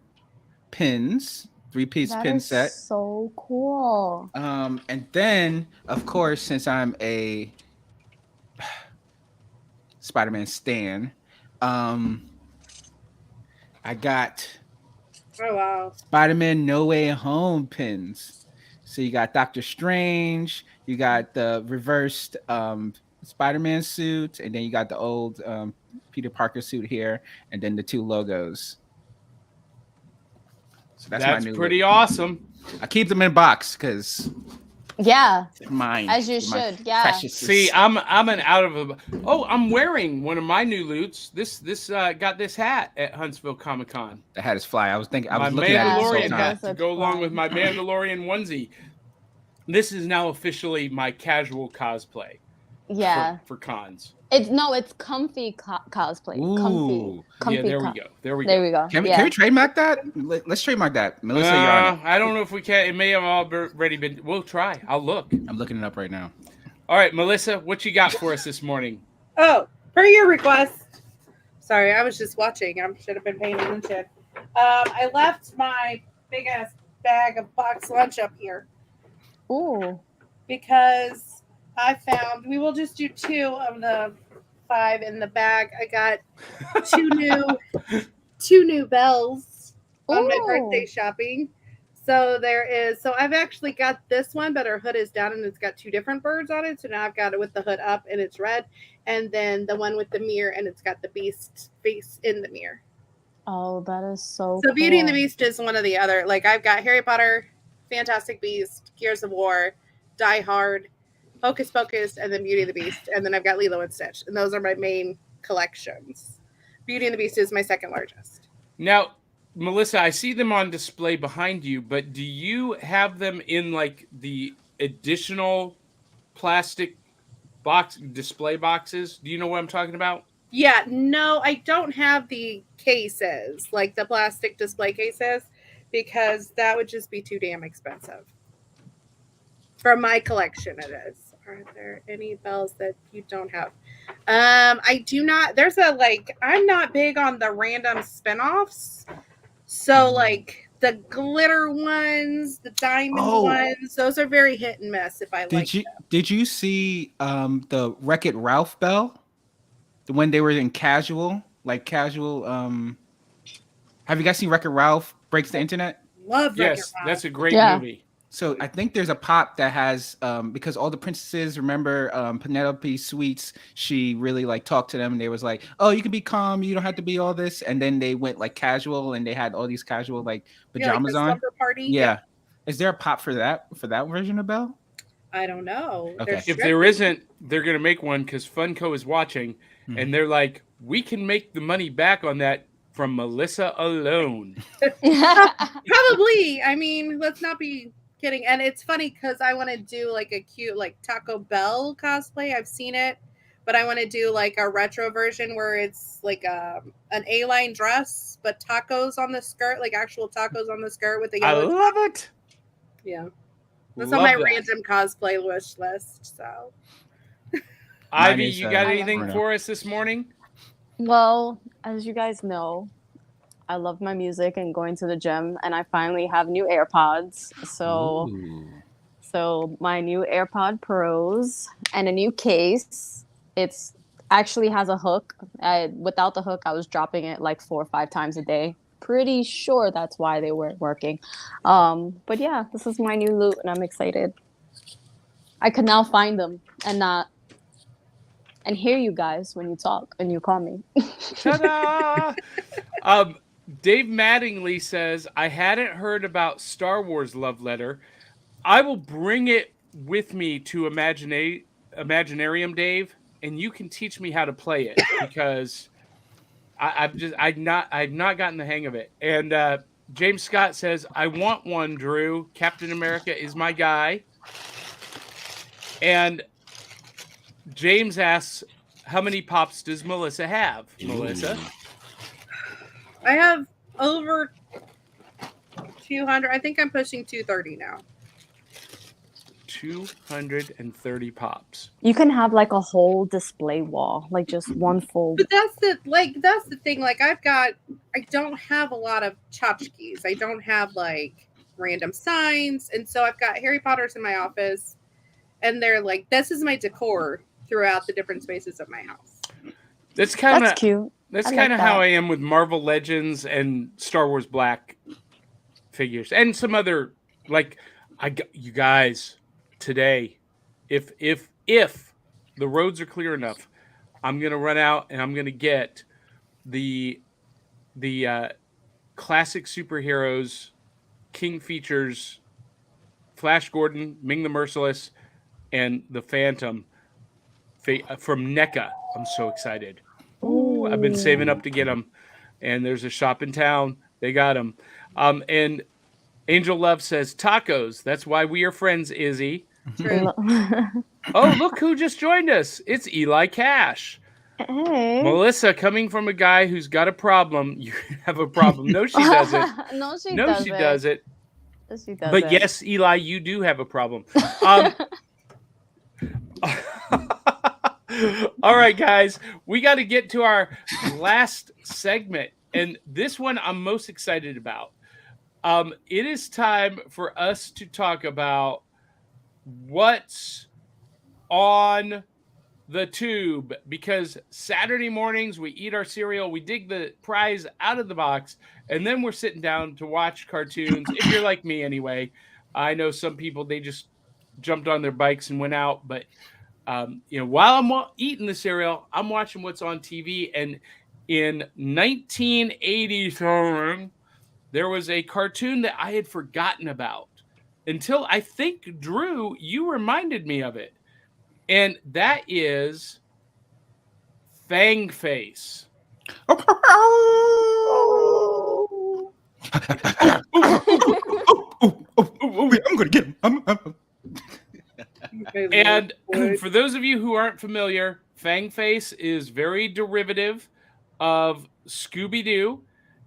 pins, 3-piece That pin is set. so cool. And then, of course, since I'm a Spider-Man stan, I got Oh, wow. Spider-Man No Way Home pins. So you got Doctor Strange, you got the reversed Spider-Man suit, and then you got the old Peter Parker suit here, and then the two logos. So That's my new pretty look. awesome. I keep them in box because Yeah, mine. as you my should. Yeah. precious- See, I'm an out of a. Oh, I'm wearing one of my new loots. This got this hat at Huntsville Comic Con. the hat is fly. I was thinking. I My was looking at it this whole Mandalorian so time. hat to go along with my Mandalorian onesie. This is now officially my casual cosplay. Yeah. For cons. It's comfy cosplay. Ooh. Comfy. Yeah, there we co- go. There we There go. we go. Can we Yeah. trademark that? Let's trademark that. Melissa, you're on it. I don't know if we can. It may have already been. We'll try. I'll look. I'm looking it up right now. All right, Melissa, what you got for us this morning? Oh, per your request. Sorry, I was just watching. I should have been paying attention. I left my big ass bag of box lunch up here Ooh. because I found we will just do 2 of the 5 in the bag. I got 2 new bells on my Ooh. birthday shopping. So so I've actually got this one, but her hood is down and it's got 2 different birds on it. So now I've got it with the hood up and it's red. And then the one with the mirror and it's got the beast face in the mirror. Oh, that is so So Beauty and the cool. Beast is one of the other. Like I've got Harry Potter, Fantastic Beast, Gears of War, Die Hard, Hocus Pocus, and then Beauty and the Beast. And then I've got Lilo and Stitch. And those are my main collections. Beauty and the Beast is my second largest. Now, Melissa, I see them on display behind you, but do you have them in like the additional plastic box display boxes? Do you know what I'm talking about? Yeah, no, I don't have the cases, like the plastic display cases, because that would just be too damn expensive. For my collection, it is. Are there any bells that you don't have? I do not. There's I'm not big on the random spin-offs. So like the glitter ones, the diamond ones, those are very hit and miss if I like them. Did you see the Wreck-It Ralph bell? When they were in casual. Have you guys seen Wreck-It Ralph Breaks the Internet? Love Wreck-It Yes, Ralph. that's a great Yeah. movie. So I think there's a pop that has because all the princesses, remember Penelope Sweets, she really like talked to them and they was like, oh, you can be calm, you don't have to be all this. And then they went like casual and they had all these casual like pajamas the on. slumber party. Yeah. Is there a pop for that version of Belle? I don't know. Okay. There's If there isn't, they're going to make one because Funko is watching, and they're like, we can make the money back on that from Melissa alone. Probably. I mean, let's not be kidding. And it's funny because I want to do like a cute like Taco Bell cosplay. I've seen it, but I want to do like a retro version where it's like an A-line dress, but tacos on the skirt, like actual tacos on the skirt with the I yellow. love it. Yeah, that's Love on my that. random cosplay wish list. So Ivy, is, you got I anything don't know. for us this morning? Well, as you guys know, I love my music and going to the gym, and I finally have new AirPods. So my new AirPod Pros and a new case. It's actually has a hook. Without the hook, I was dropping it like 4 or 5 times a day. pretty sure that's why they weren't working. But yeah, this is my new loot, and I'm excited. I can now find them and not and hear you guys when you talk and you call me. Ta-da! Dave Mattingly says, I hadn't heard about Star Wars Love Letter. I will bring it with me to Imaginarium, Dave, and you can teach me how to play it because I've not gotten the hang of it. And James Scott says, I want one, Drew. Captain America is my guy. And James asks, how many pops does Melissa have? Melissa? I have over 200. I think I'm pushing 230 now. 230 pops. You can have like a whole display wall, like just one full. But that's the thing. Like I don't have a lot of tchotchkes. I don't have like random signs, and so I've got Harry Potter's in my office, and they're like, this is my decor throughout the different spaces of my house. That's kind of cute. That's I kind of like how that. I am with Marvel Legends and Star Wars Black figures and some other you guys today. If the roads are clear enough, I'm gonna run out and I'm gonna get the classic superheroes, King Features, Flash Gordon, Ming the Merciless, and the Phantom from NECA. I'm so excited. Ooh, I've been saving up to get them, and there's a shop in town. They got them. And Angel Love says tacos. That's why we are friends, Izzy. True. Oh, look who just joined us. It's Eli Cash. Hey. Melissa, coming from a guy who's got a problem, you have a problem. No, she doesn't. No, she No, doesn't. she doesn't. She doesn't. But yes, Eli, you do have a problem. All right, guys, we got to get to our last segment, and this one I'm most excited about. It is time for us to talk about what's on the tube, because Saturday mornings we eat our cereal, we dig the prize out of the box, and then we're sitting down to watch cartoons. If you're like me anyway, I know some people, they just jumped on their bikes and went out, but while I'm eating the cereal, I'm watching what's on TV. And in 1980, there was a cartoon that I had forgotten about until I think, Drew, you reminded me of it. And that is Fangface. I'm gonna get him. And for those of you who aren't familiar, Fangface is very derivative of Scooby-Doo.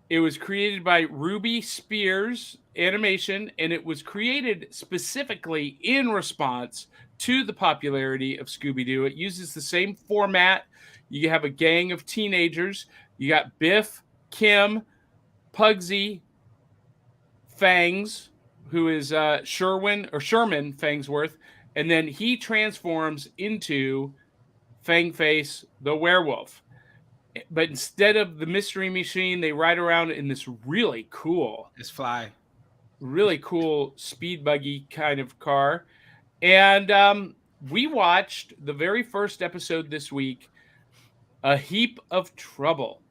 It was created by Ruby Spears Animation, and it was created specifically in response to the popularity of Scooby-Doo. It uses the same format. You have a gang of teenagers. You got Biff, Kim, Pugsy, Fangs, who is Sherman Fangsworth, and then he transforms into Fangface, the werewolf. But instead of the mystery machine, they ride around in this really cool speed buggy kind of car. And we watched the very first episode this week, A Heap of Trouble.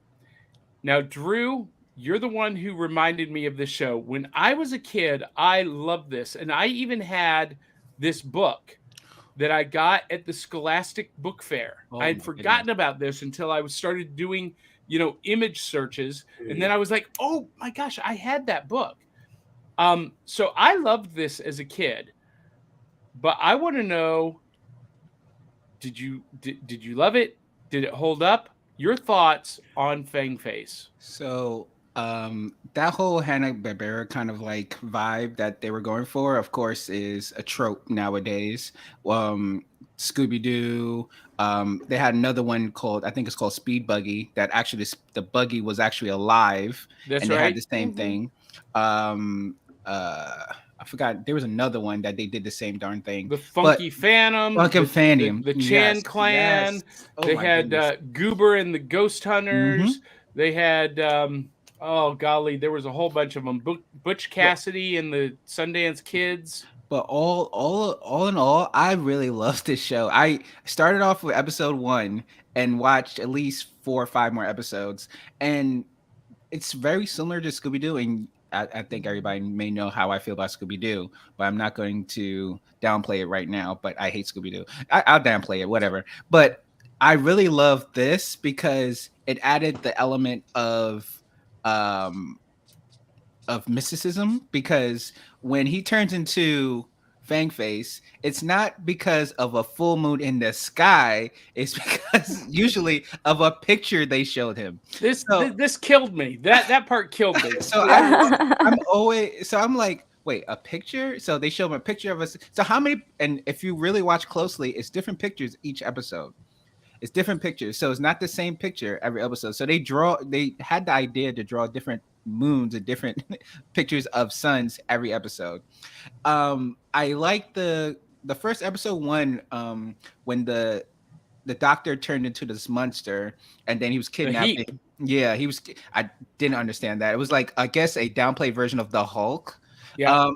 Now, Drew, you're the one who reminded me of this show. When I was a kid, I loved this. And I even had this book that I got at the Scholastic Book Fair. I had forgotten about this until I started doing, image searches. And then I was like, oh my gosh, I had that book. So I loved this as a kid. But I want to know, did you love it? Did it hold up? Your thoughts on Fangface? So that whole Hanna-Barbera kind of like vibe that they were going for, of course, is a trope nowadays. Scooby-Doo. They had another one called, I think it's called Speed Buggy, that actually the buggy was actually alive. That's and they right. had the same thing. I forgot. There was another one that they did the same darn thing. The Funky Phantom. The Chan Clan. Yes. Oh, they had Goober and the Ghost Hunters. They had, Oh golly, there was a whole bunch of them. Butch Cassidy and the Sundance Kids. But all in all, I really loved this show. I started off with episode 1 and watched at least 4 or 5 more episodes, and it's very similar to Scooby Doo. And I think everybody may know how I feel about Scooby Doo, but I'm not going to downplay it right now. But I hate Scooby Doo. I'll downplay it, whatever. But I really love this because it added the element um of mysticism, because when he turns into Fangface, it's not because of a full moon in the sky. It's because usually of a picture they showed him. This killed me. That part killed me. So I'm like, wait, a picture? So they show him a picture of us. So how many? And if you really watch closely, it's different pictures each episode. It's different pictures, so it's not the same picture every episode. So they had the idea to draw different moons and different pictures of suns every episode. I like the first episode one, when the doctor turned into this monster and then he was kidnapped. Yeah, he was. I didn't understand that. It was like, I guess, a downplay version of the Hulk. Yeah.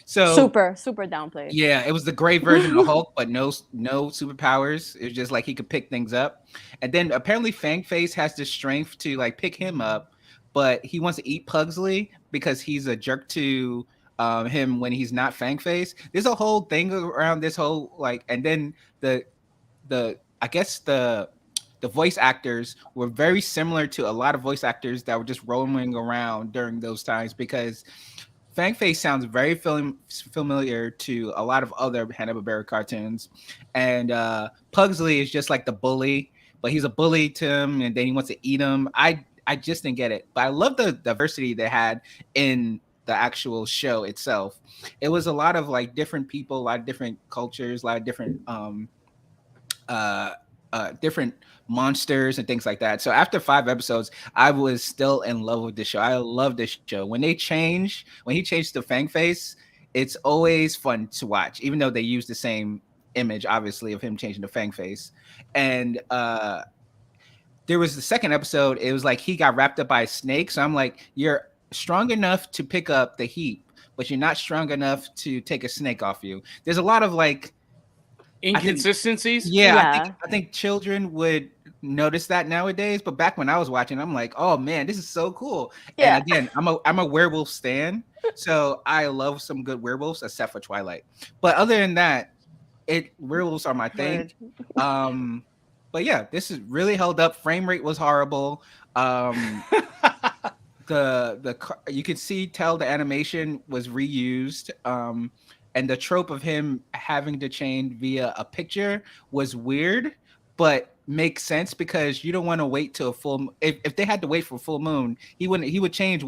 So super downplayed. Yeah, it was the gray version of Hulk, but no superpowers. It was just like he could pick things up. And then apparently Fangface has the strength to like pick him up, but he wants to eat Pugsley because he's a jerk to him when he's not Fangface. There's a whole thing around this whole like, and then the I guess the voice actors were very similar to a lot of voice actors that were just roaming around during those times, because Fangface sounds very familiar to a lot of other Hanna-Barbera cartoons, and Pugsley is just like the bully, but he's a bully to him, and then he wants to eat him. I just didn't get it, but I love the diversity they had in the actual show itself. It was a lot of like different people, a lot of different cultures, a lot of different different monsters and things like that. So after 5 episodes, I was still in love with the show. I love this show. When he changed to Fangface, it's always fun to watch, even though they use the same image, obviously, of him changing to Fangface. And there was the second episode. It was like he got wrapped up by a snake. So I'm like, you're strong enough to pick up the heap, but you're not strong enough to take a snake off you. There's a lot of like inconsistencies. I think children would notice that nowadays, but back when I was watching, I'm like, oh man, this is so cool. Yeah. And again, I'm a werewolf stan, so I love some good werewolves, except for Twilight. But other than that, werewolves are my thing. But yeah, this is really held up. Frame rate was horrible. You could tell the animation was reused. And the trope of him having to change via a picture was weird, but makes sense because you don't want to wait till a full. If they had to wait for a full moon, he would change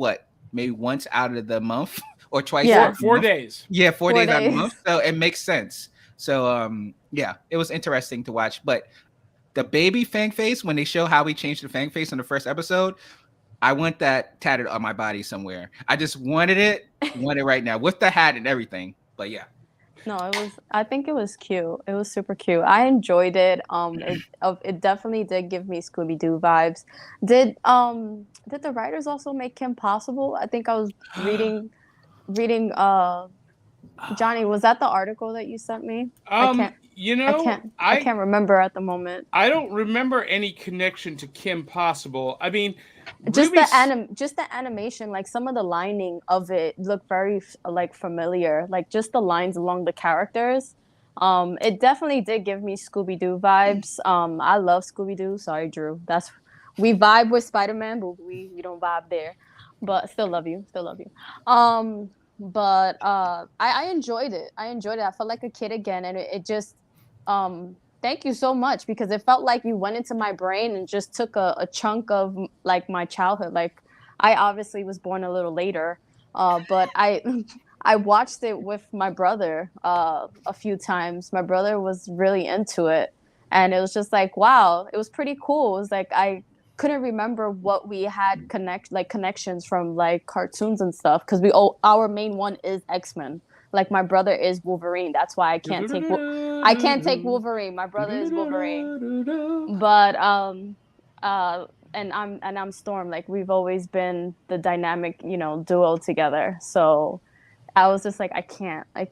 maybe once out of the month or twice. Yeah, 4 days. Yeah, 4 days out of the month. So it makes sense. So yeah, it was interesting to watch. But the baby Fangface, when they show how he changed the Fangface in the first episode, I want that tatted on my body somewhere. I just wanted it right now with the hat and everything. But yeah. No, I think it was cute. It was super cute. I enjoyed it. It definitely did give me Scooby Doo vibes. Did the writers also make Kim Possible? I think I was reading Johnny, was that the article that you sent me? I can't remember at the moment. I don't remember any connection to Kim Possible. I mean, just the animation, like some of the lining of it looked very like familiar, like just the lines along the characters. It definitely did give me Scooby Doo vibes. I love Scooby Doo. Sorry, Drew. We vibe with Spider-Man, but we don't vibe there. But still love you. But I enjoyed it. I felt like a kid again, and it just thank you so much, because it felt like you went into my brain and just took a chunk of like my childhood. Like I obviously was born a little later, but I watched it with my brother a few times. My brother was really into it, and it was just like, wow, it was pretty cool. It was like I couldn't remember what we had connections from like cartoons and stuff, because our main one is X-Men. Like my brother is Wolverine. That's why I can't take Wolverine. My brother is Wolverine. But and I'm Storm. Like we've always been the dynamic, duo together. So I was just like, I can't. I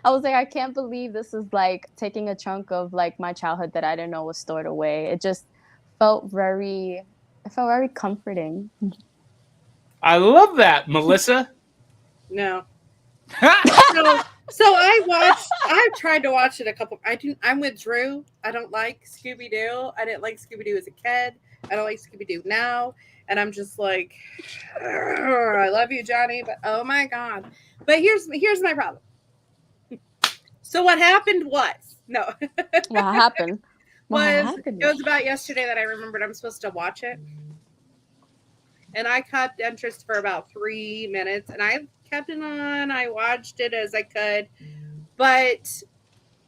was like, I can't believe this is like taking a chunk of like my childhood that I didn't know was stored away. Felt very, it felt very comforting. I love that, Melissa. No. So I tried to watch it a couple. I'm with Drew. I don't like Scooby Doo. I didn't like Scooby Doo as a kid. I don't like Scooby Doo now. And I'm just like, I love you, Johnny, but oh my god. But here's my problem. So what happened was What happened? It was about yesterday that I remembered I'm supposed to watch it. And I kept interest for about 3 minutes, and I kept it on. I watched it as I could, but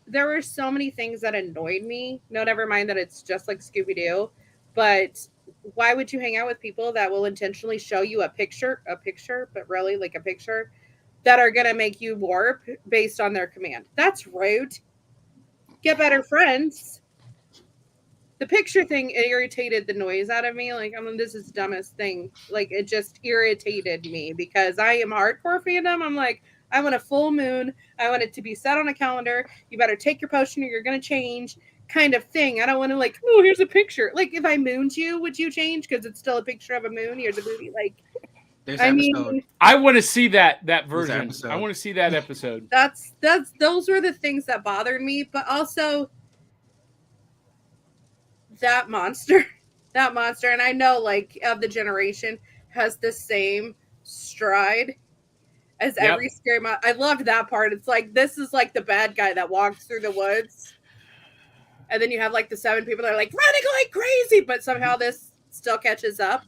there were so many things that annoyed me. No, never mind that it's just like Scooby Doo, but why would you hang out with people that will intentionally show you a picture, but really like a picture that are gonna make you warp based on their command? That's rude. Get better friends. The picture thing irritated the noise out of me. Like, I mean, this is the dumbest thing. Like, it just irritated me because I am hardcore fandom. I'm like, I want a full moon. I want it to be set on a calendar. You better take your potion or you're going to change kind of thing. I don't want to like, oh, here's a picture. Like, if I mooned you, would you change? Because it's still a picture of a moon. Here's a movie. Like, I want to see that version. I want to see that episode. Those were the things that bothered me. But also, that monster, and I know like of the generation has the same stride as every scary monster. I loved that part. It's like, this is like the bad guy that walks through the woods, and then you have like the 7 people that are like running like crazy, but somehow this still catches up.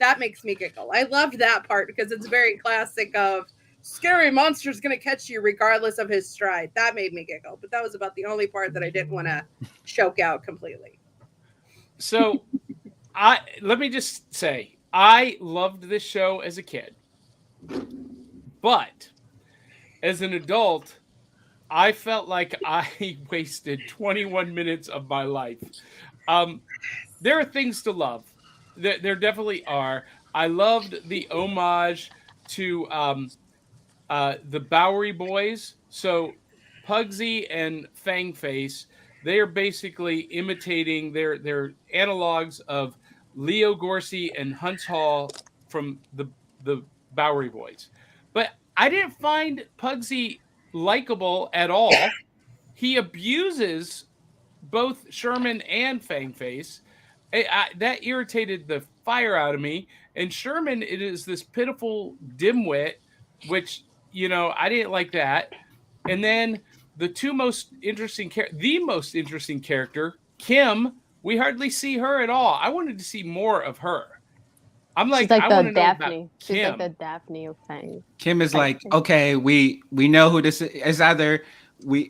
That makes me giggle. I loved that part because it's very classic of scary monster's gonna catch you regardless of his stride. That made me giggle, but that was about the only part that I didn't want to choke out completely. So let me just say, I loved this show as a kid, but as an adult, I felt like I wasted 21 minutes of my life. There are things to love. There definitely are. I loved the homage to the Bowery Boys. So Pugsy and Fangface, they are basically imitating their analogs of Leo Gorsey and Hunts Hall from the Bowery Boys. But I didn't find Pugsy likable at all. He abuses both Sherman and Fangface. That irritated the fire out of me. And Sherman, it is this pitiful dimwit, which, I didn't like that. And then the most interesting character, Kim, we hardly see her at all. I wanted to see more of her. I'm like, she's like I the want to know Daphne. about She's Kim. like the Daphne of Fang. Kim is like, okay, we know who this is. It's either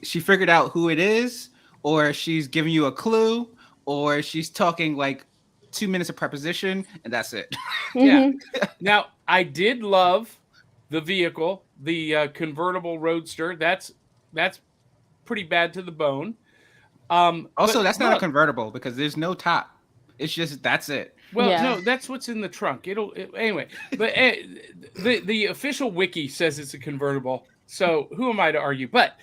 she figured out who it is, or she's giving you a clue, or she's talking like 2 minutes of preposition, and that's it. Yeah. Now, I did love the vehicle, the convertible roadster. That's pretty bad to the bone. Also, that's not a convertible because there's no top. It's just, that's it. Well, no, that's what's in the trunk. Anyway. But the official wiki says it's a convertible. So who am I to argue? But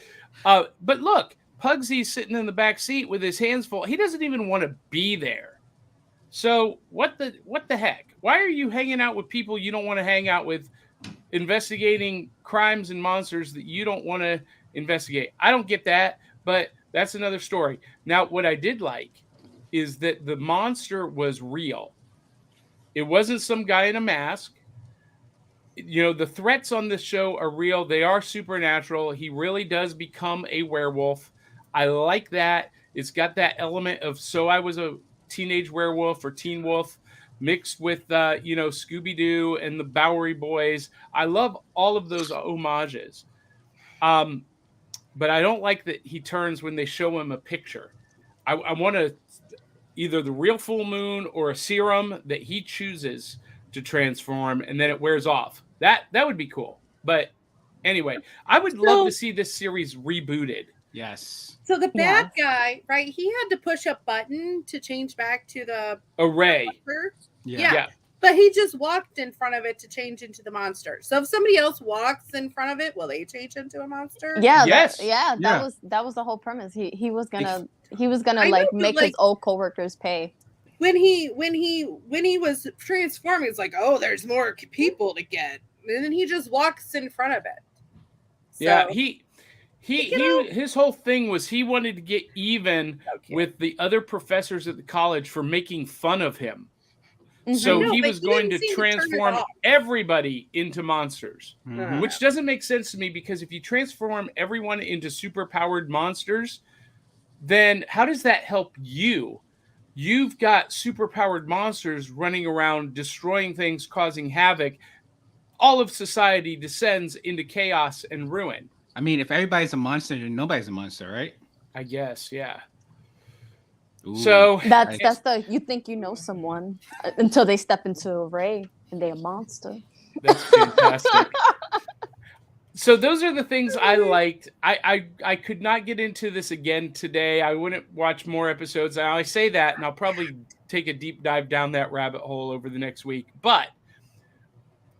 look, Pugsy's sitting in the back seat with his hands full. He doesn't even want to be there. So what the heck? Why are you hanging out with people you don't want to hang out with, investigating crimes and monsters that you don't want to investigate? I don't get that, but that's another story. Now, what I did like is that the monster was real. It wasn't some guy in a mask. The threats on this show are real. They are supernatural. He really does become a werewolf. I like that. It's got that element of, so I was a teenage werewolf or teen wolf mixed with, Scooby-Doo and the Bowery Boys. I love all of those homages. But I don't like that he turns when they show him a picture. I want either the real full moon or a serum that he chooses to transform, and then it wears off. That would be cool. But anyway, I would love to see this series rebooted. Yes. So the bad Yes. guy, right? He had to push a button to change back to the Array. monster. Yeah. Yeah. But he just walked in front of it to change into the monster. So if somebody else walks in front of it, will they change into a monster? Yeah, Yes. Yeah. that was the whole premise. He was gonna I like know, but, make like, his old coworkers pay. when he was transforming, it's like, oh, there's more people to get, and then he just walks in front of it. So, Yeah, You know- his whole thing was he wanted to get even okay. with the other professors at the college for making fun of him. Mhm. So I know, he but was he going didn't to seem to turn it transform off. everybody into monsters, Mhm. which doesn't make sense to me because if you transform everyone into superpowered monsters, then how does that help you? You've got superpowered monsters running around destroying things, causing havoc. All of society descends into chaos and ruin. I mean, if everybody's a monster, then nobody's a monster, right? I guess, yeah. Ooh. So That's the you think you know someone until they step into a ray and they're a monster. that's fantastic. So those are the things I liked. I could not get into this again today. I wouldn't watch more episodes. Now I say that, and I'll probably take a deep dive down that rabbit hole over the next week. But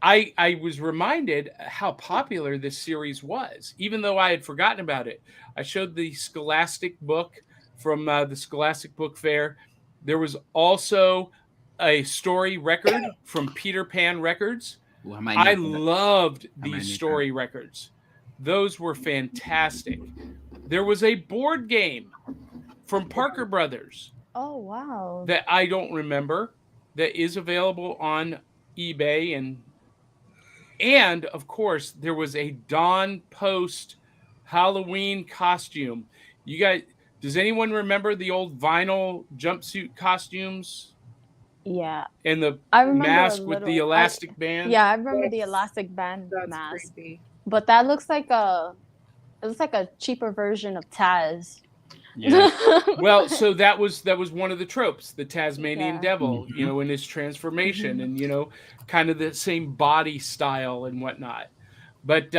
I was reminded how popular this series was, even though I had forgotten about it. I showed the Scholastic book from the Scholastic Book Fair. There was also a story record from Peter Pan Records. Ooh, I might I need that. loved might need these that. story records. Those were fantastic. There was a board game from Parker Brothers Oh wow. that I don't remember that is available on eBay and of course there was a Dawn Post Halloween costume. You guys, does anyone remember the old vinyl jumpsuit costumes Yeah. and the I remember mask a with the little- elastic band? Yeah, I remember the That's- elastic band That's mask. creepy. But that looks like a cheaper version of Taz. Yeah. Well, so that was one of the tropes, the Tasmanian Yeah. devil, Mhm. you know, in his transformation Mhm. and, you know, kind of the same body style and whatnot. But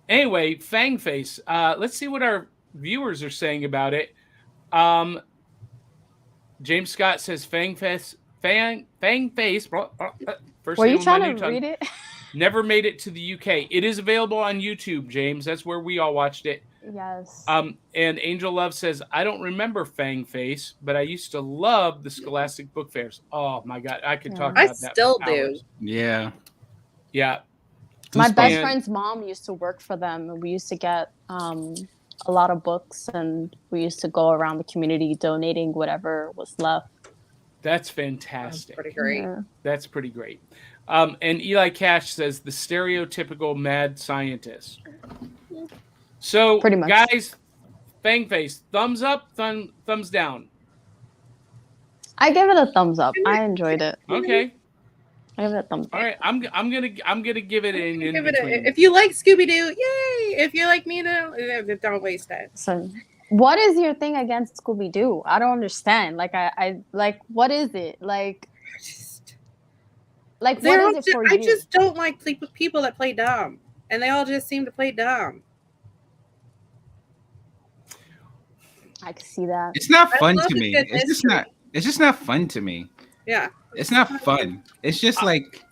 anyway, Fangface, let's see what our viewers are saying about it. James Scott says Fangface, Fangface, first Were name you on my trying new to tongue, read it? never made it to the UK. It is available on YouTube, James. That's where we all watched it. Yes. And Angel Love says, I don't remember Fangface, but I used to love the Scholastic Book Fairs. Oh my God, I could talk I about that. still for do. hours. Yeah. Yeah. My best And- friend's mom used to work for them, and we used to get a lot of books, and we used to go around the community donating whatever was left. That's That's fantastic. pretty great. Yeah. That's pretty great. And Eli Cash says the stereotypical mad scientist. So, Pretty much. guys, Fangface, thumbs up, thumbs down. I give it a thumbs up. I enjoyed it. Okay. I give it a thumbs up. All right. I'm gonna give it an in Give it between. if you like Scooby Doo, yay! If you like me, don't waste it. So, what is your thing against Scooby Doo? I don't understand. Like, I like, what is it? Like, what is it for I you? just don't like people that play dumb, and they all just seem to play dumb. I can see that. It's not I fun love to a me. good It's just mystery. not. It's just not fun to me. Yeah, It's not fun. It's just like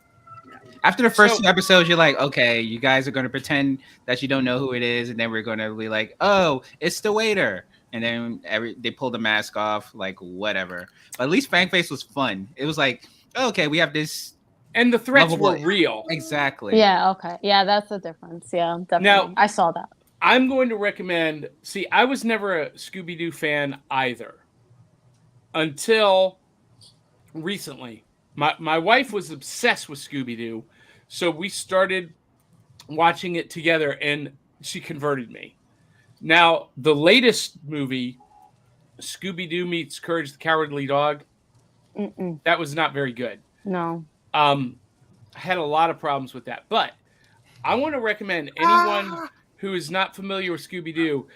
after the first So- two episodes, you're like, okay, you guys are gonna pretend that you don't know who it is, and then we're gonna be like, oh, it's the waiter, and then they pull the mask off, like whatever. But at least Fangface was fun. It was like, oh, okay, we have this And the threats were lovable- real. exactly. Yeah. Okay. Yeah, that's the difference. Yeah, definitely. Now- I saw that. I'm going to recommend. See, I was never a Scooby Doo fan either until recently. My wife was obsessed with Scooby Doo, so we started watching it together, and she converted me. Now, the latest movie, Scooby Doo meets Courage the Cowardly Dog, Mm-mm. that was not very good. No. I had a lot of problems with that, but I want to recommend anyone who is not familiar with Scooby-Doo,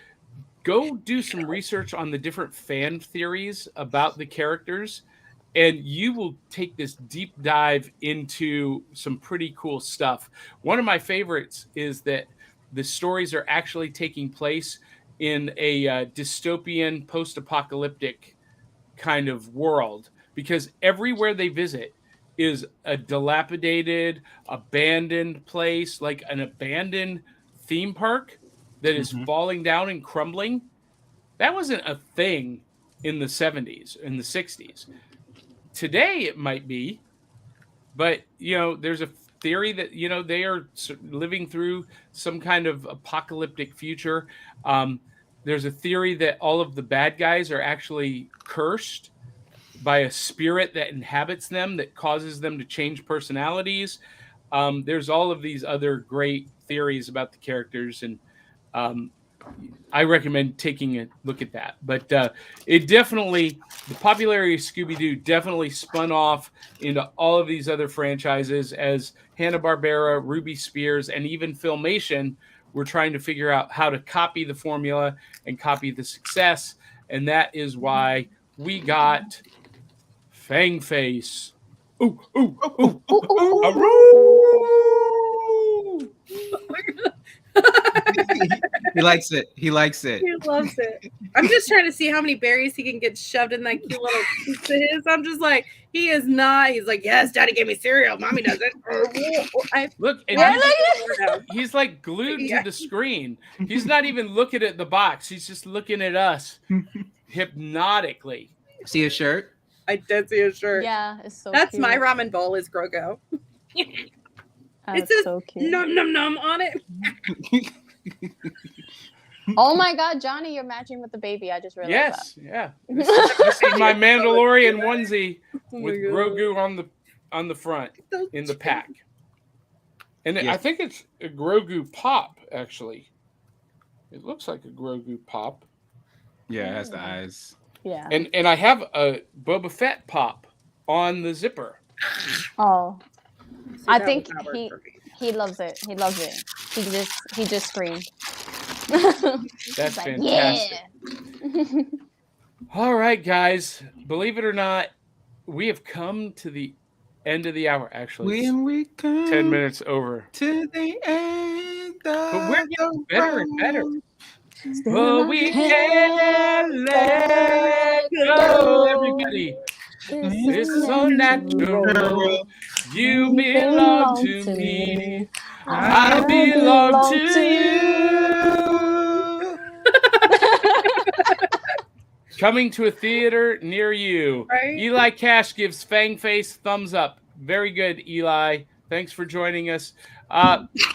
go do some research on the different fan theories about the characters, and you will take this deep dive into some pretty cool stuff. One of my favorites is that the stories are actually taking place in a dystopian, post-apocalyptic kind of world, because everywhere they visit is a dilapidated, abandoned place, like an abandoned theme park that is Mhm. falling down and crumbling. That wasn't a thing in the 70s, in the 60s. Today it might be, but there's a theory that they are living through some kind of apocalyptic future. Um, there's a theory that all of the bad guys are actually cursed by a spirit that inhabits them that causes them to change personalities. There's all of these other great theories about the characters, and um, I recommend taking a look at that. But it definitely, the popularity of Scooby Doo definitely spun off into all of these other franchises as Hanna-Barbera, Ruby Spears, and even Filmation were trying to figure out how to copy the formula and copy the success. And that is why we got Fangface. Ooh, ooh, ooh, ooh, He likes it. He likes it. He loves it. I'm just trying to see how many berries he can get shoved in that cute little piece of his. I'm just like, he is not. He's like, yes, Daddy gave me cereal. Mommy doesn't. Look, and Yeah, he's like glued Yeah. to the screen. He's not even looking at the box. He's just looking at us hypnotically. See his shirt? I did see his shirt. Yeah, it's so That's cute. my ramen bowl is Grogo. That's says so cute. Num num num on it. Oh my god, Johnny, you're matching with the baby. I just realized Yes, yeah. This is my Mandalorian onesie Oh with my God. Grogu on the front So in the pack. And Yeah. I think it's a Grogu pop, actually. It looks like a Grogu pop. Yeah, it has the eyes. that. Yeah. And I have a Boba Fett pop on the zipper. Oh, See, I that think would not work for me. he loves it. He loves it. He just screamed. That's Like, fantastic. yeah. All right, guys. Believe it or not, we have come to the end of the hour. Actually, it's When we come 10 minutes over. to the end But we're of getting the better and better. road. But we can't let go, everybody. It's so natural. You belong to me. I belong to you. Coming to a theater near you. Right? Eli Cash gives Fangface thumbs up. Very good, Eli. Thanks for joining us.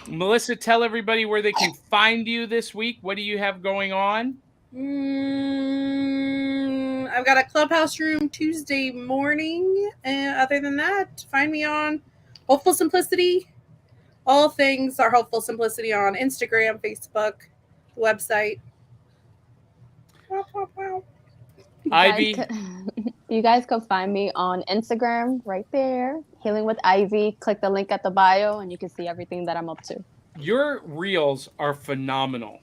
Melissa, tell everybody where they can find you this week. What do you have going on? I've got a clubhouse room Tuesday morning. And other than that, find me on Hopeful Simplicity. All things are Hopeful Simplicity on Instagram, Facebook, the website. Wow, wow, wow. Ivy. You guys can find me on Instagram right there, Healing with Ivy. Click the link at the bio and you can see everything that I'm up to. Your reels are phenomenal.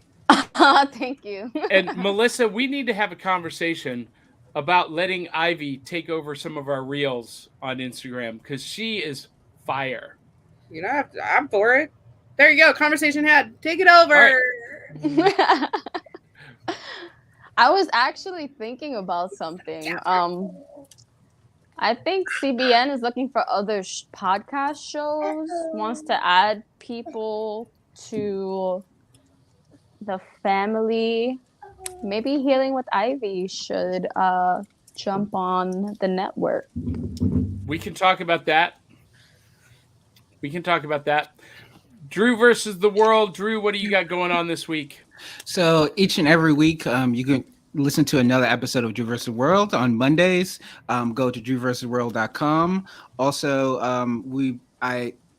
Thank you. And Melissa, we need to have a conversation about letting Ivy take over some of our reels on Instagram because she is fire. You know, I'm for it. There you go. Conversation had. Take it over. All I was actually thinking about something. I think CBN is looking for other podcast shows, wants to add people to the family. Maybe Healing with Ivy should jump on the network. We can talk about that. Drew versus the world. Drew, what do you got going on this week? So each and every week, you can listen to another episode of Drew vs. World on Mondays. Go to drewversusworld.com. Also,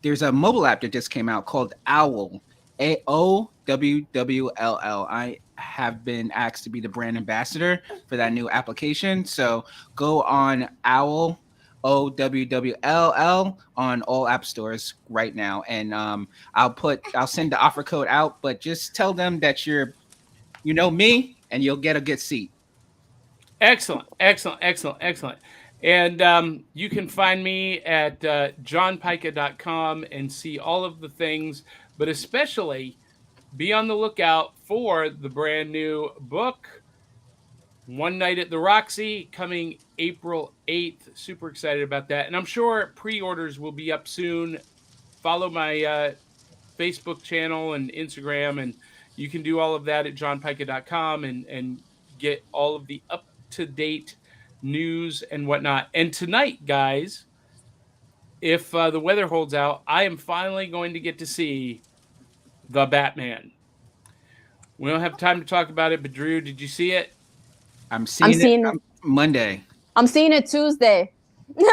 there's a mobile app that just came out called Owl, AOWWLL. I have been asked to be the brand ambassador for that new application. So go on Owl, OWWLL, on all app stores right now, and I'll send the offer code out, but just tell them that you know me, and you'll get a good seat. Excellent. And you can find me at johnpica.com and see all of the things, but especially be on the lookout for the brand new book, One Night at the Roxy, coming April 8th. Super excited about that. And I'm sure pre-orders will be up soon. Follow my Facebook channel and Instagram, and you can do all of that at johnpica.com and get all of the up-to-date news and whatnot. And tonight, guys, if the weather holds out, I am finally going to get to see The Batman. We don't have time to talk about it, but Drew, did you see it? I'm seeing it on Monday. I'm seeing it Tuesday.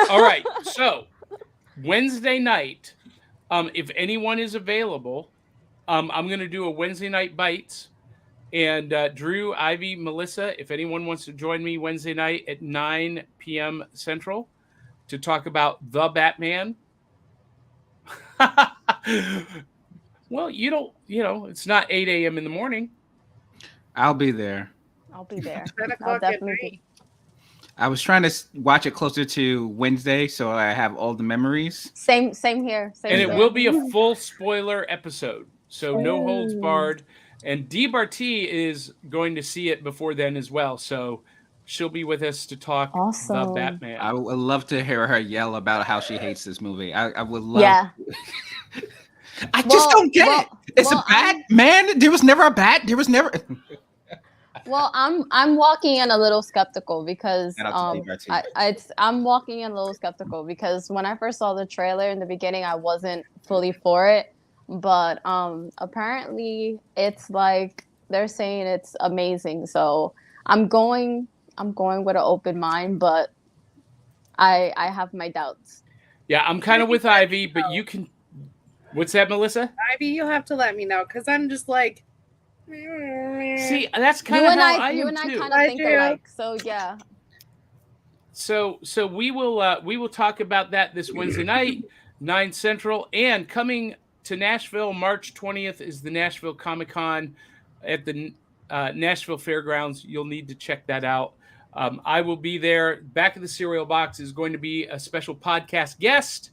All right. So Wednesday night, if anyone is available, I'm going to do a Wednesday night bites. And Drew, Ivy, Melissa, if anyone wants to join me Wednesday night at 9 p.m. Central to talk about The Batman. Well, it's not 8 a.m. in the morning. I'll be there. I'll be there. 10 I'll o'clock at definitely night. be. I was trying to watch it closer to Wednesday so I have all the memories. Same here. Same And it here. will be a full spoiler episode. So no holds barred. And Dee Barty is going to see it before then as well. So she'll be with us to talk The Awesome. Batman. I would love to hear her yell about how she hates this movie. I would love. Yeah. I just don't get it. It's well, a Batman. There was never a bat. There was never. Well, I'm walking in a little skeptical because Shout out to Dee Barty. I'm walking in a little skeptical because when I first saw the trailer in the beginning, I wasn't fully for it, but apparently it's like they're saying it's amazing. So I'm going with an open mind, but I have my doubts. Yeah, I'm kind of with Ivy, but you can. What's that, Melissa? Ivy, you'll have to let me know because I'm just like. See, that's kind You of and how I you am and I too. kind of think do. alike. So yeah. So we will talk about that this Wednesday night, 9 Central, and coming to Nashville, March 20th is the Nashville Comic-Con at the Nashville Fairgrounds. You'll need to check that out. I will be there. Back of the Cereal Box is going to be a special podcast guest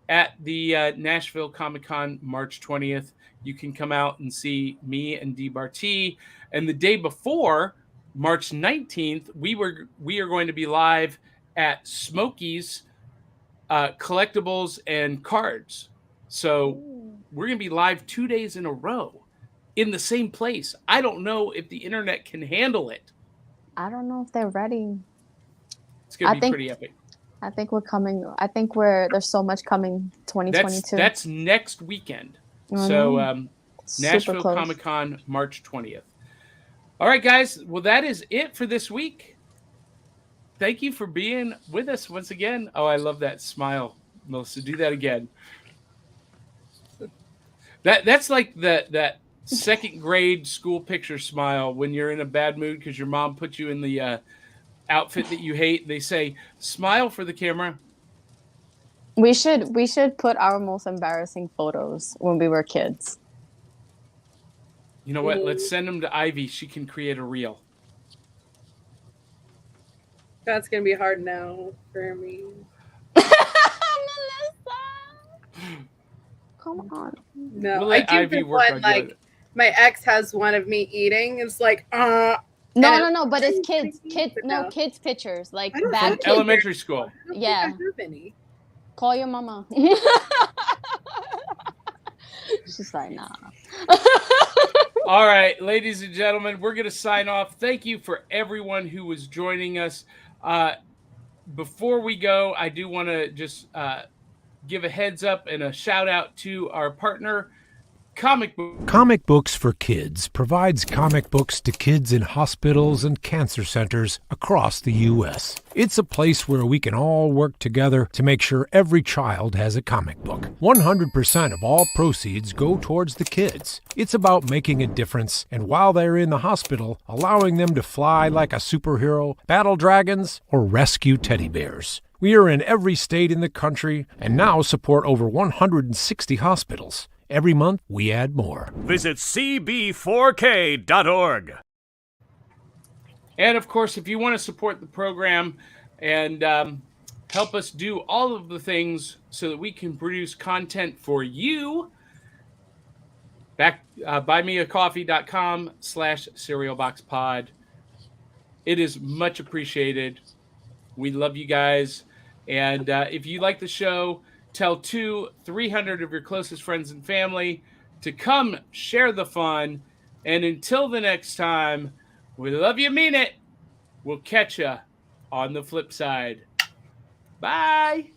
at the Nashville Comic-Con, March 20th. You can come out and see me and Dee Barty. And the day before, March 19th, we are going to be live at Smokey's Collectibles and Cards. So we're going to be live 2 days in a row in the same place. I don't know if the internet can handle it. I don't know if they're ready. It's going to be pretty epic. I think we're coming. I think there's so much coming 2022. That's next weekend. Mhm. So Super Nashville close. Comic-Con, March 20th. All right, guys. Well, that is it for this week. Thank you for being with us once again. Oh, I love that smile, Melissa. Do that again. That's like that second grade school picture smile when you're in a bad mood because your mom put you in the outfit that you hate. They say, smile for the camera. We should put our most embarrassing photos when we were kids. You know what? Let's send them to Ivy. She can create a reel. That's gonna be hard now for me. Come on. No, We'll I let do Ivy this work one. on Like it. my ex has one of me eating. It's like No, but it's kids No. kids pictures like I don't bad have kids. Elementary school. I don't Yeah. think I have any. Call your mama. She's like, nah. All right, ladies and gentlemen, we're going to sign off. Thank you for everyone who was joining us. Before we go, I do want to just give a heads up and a shout out to our partner, Comic Book. Comic Books for Kids provides comic books to kids in hospitals and cancer centers across the U.S. It's a place where we can all work together to make sure every child has a comic book. 100% of all proceeds go towards the kids. It's about making a difference, and while they're in the hospital, allowing them to fly like a superhero, battle dragons, or rescue teddy bears. We are in every state in the country and now support over 160 hospitals. Every month, we add more. Visit cb4k.org. And of course, if you want to support the program and help us do all of the things so that we can produce content for you, buymeacoffee.com/cerealboxpod. It is much appreciated. We love you guys. And if you like the show, tell 200-300 of your closest friends and family to come share the fun. And until the next time, we love you, mean it. We'll catch you on the flip side. Bye.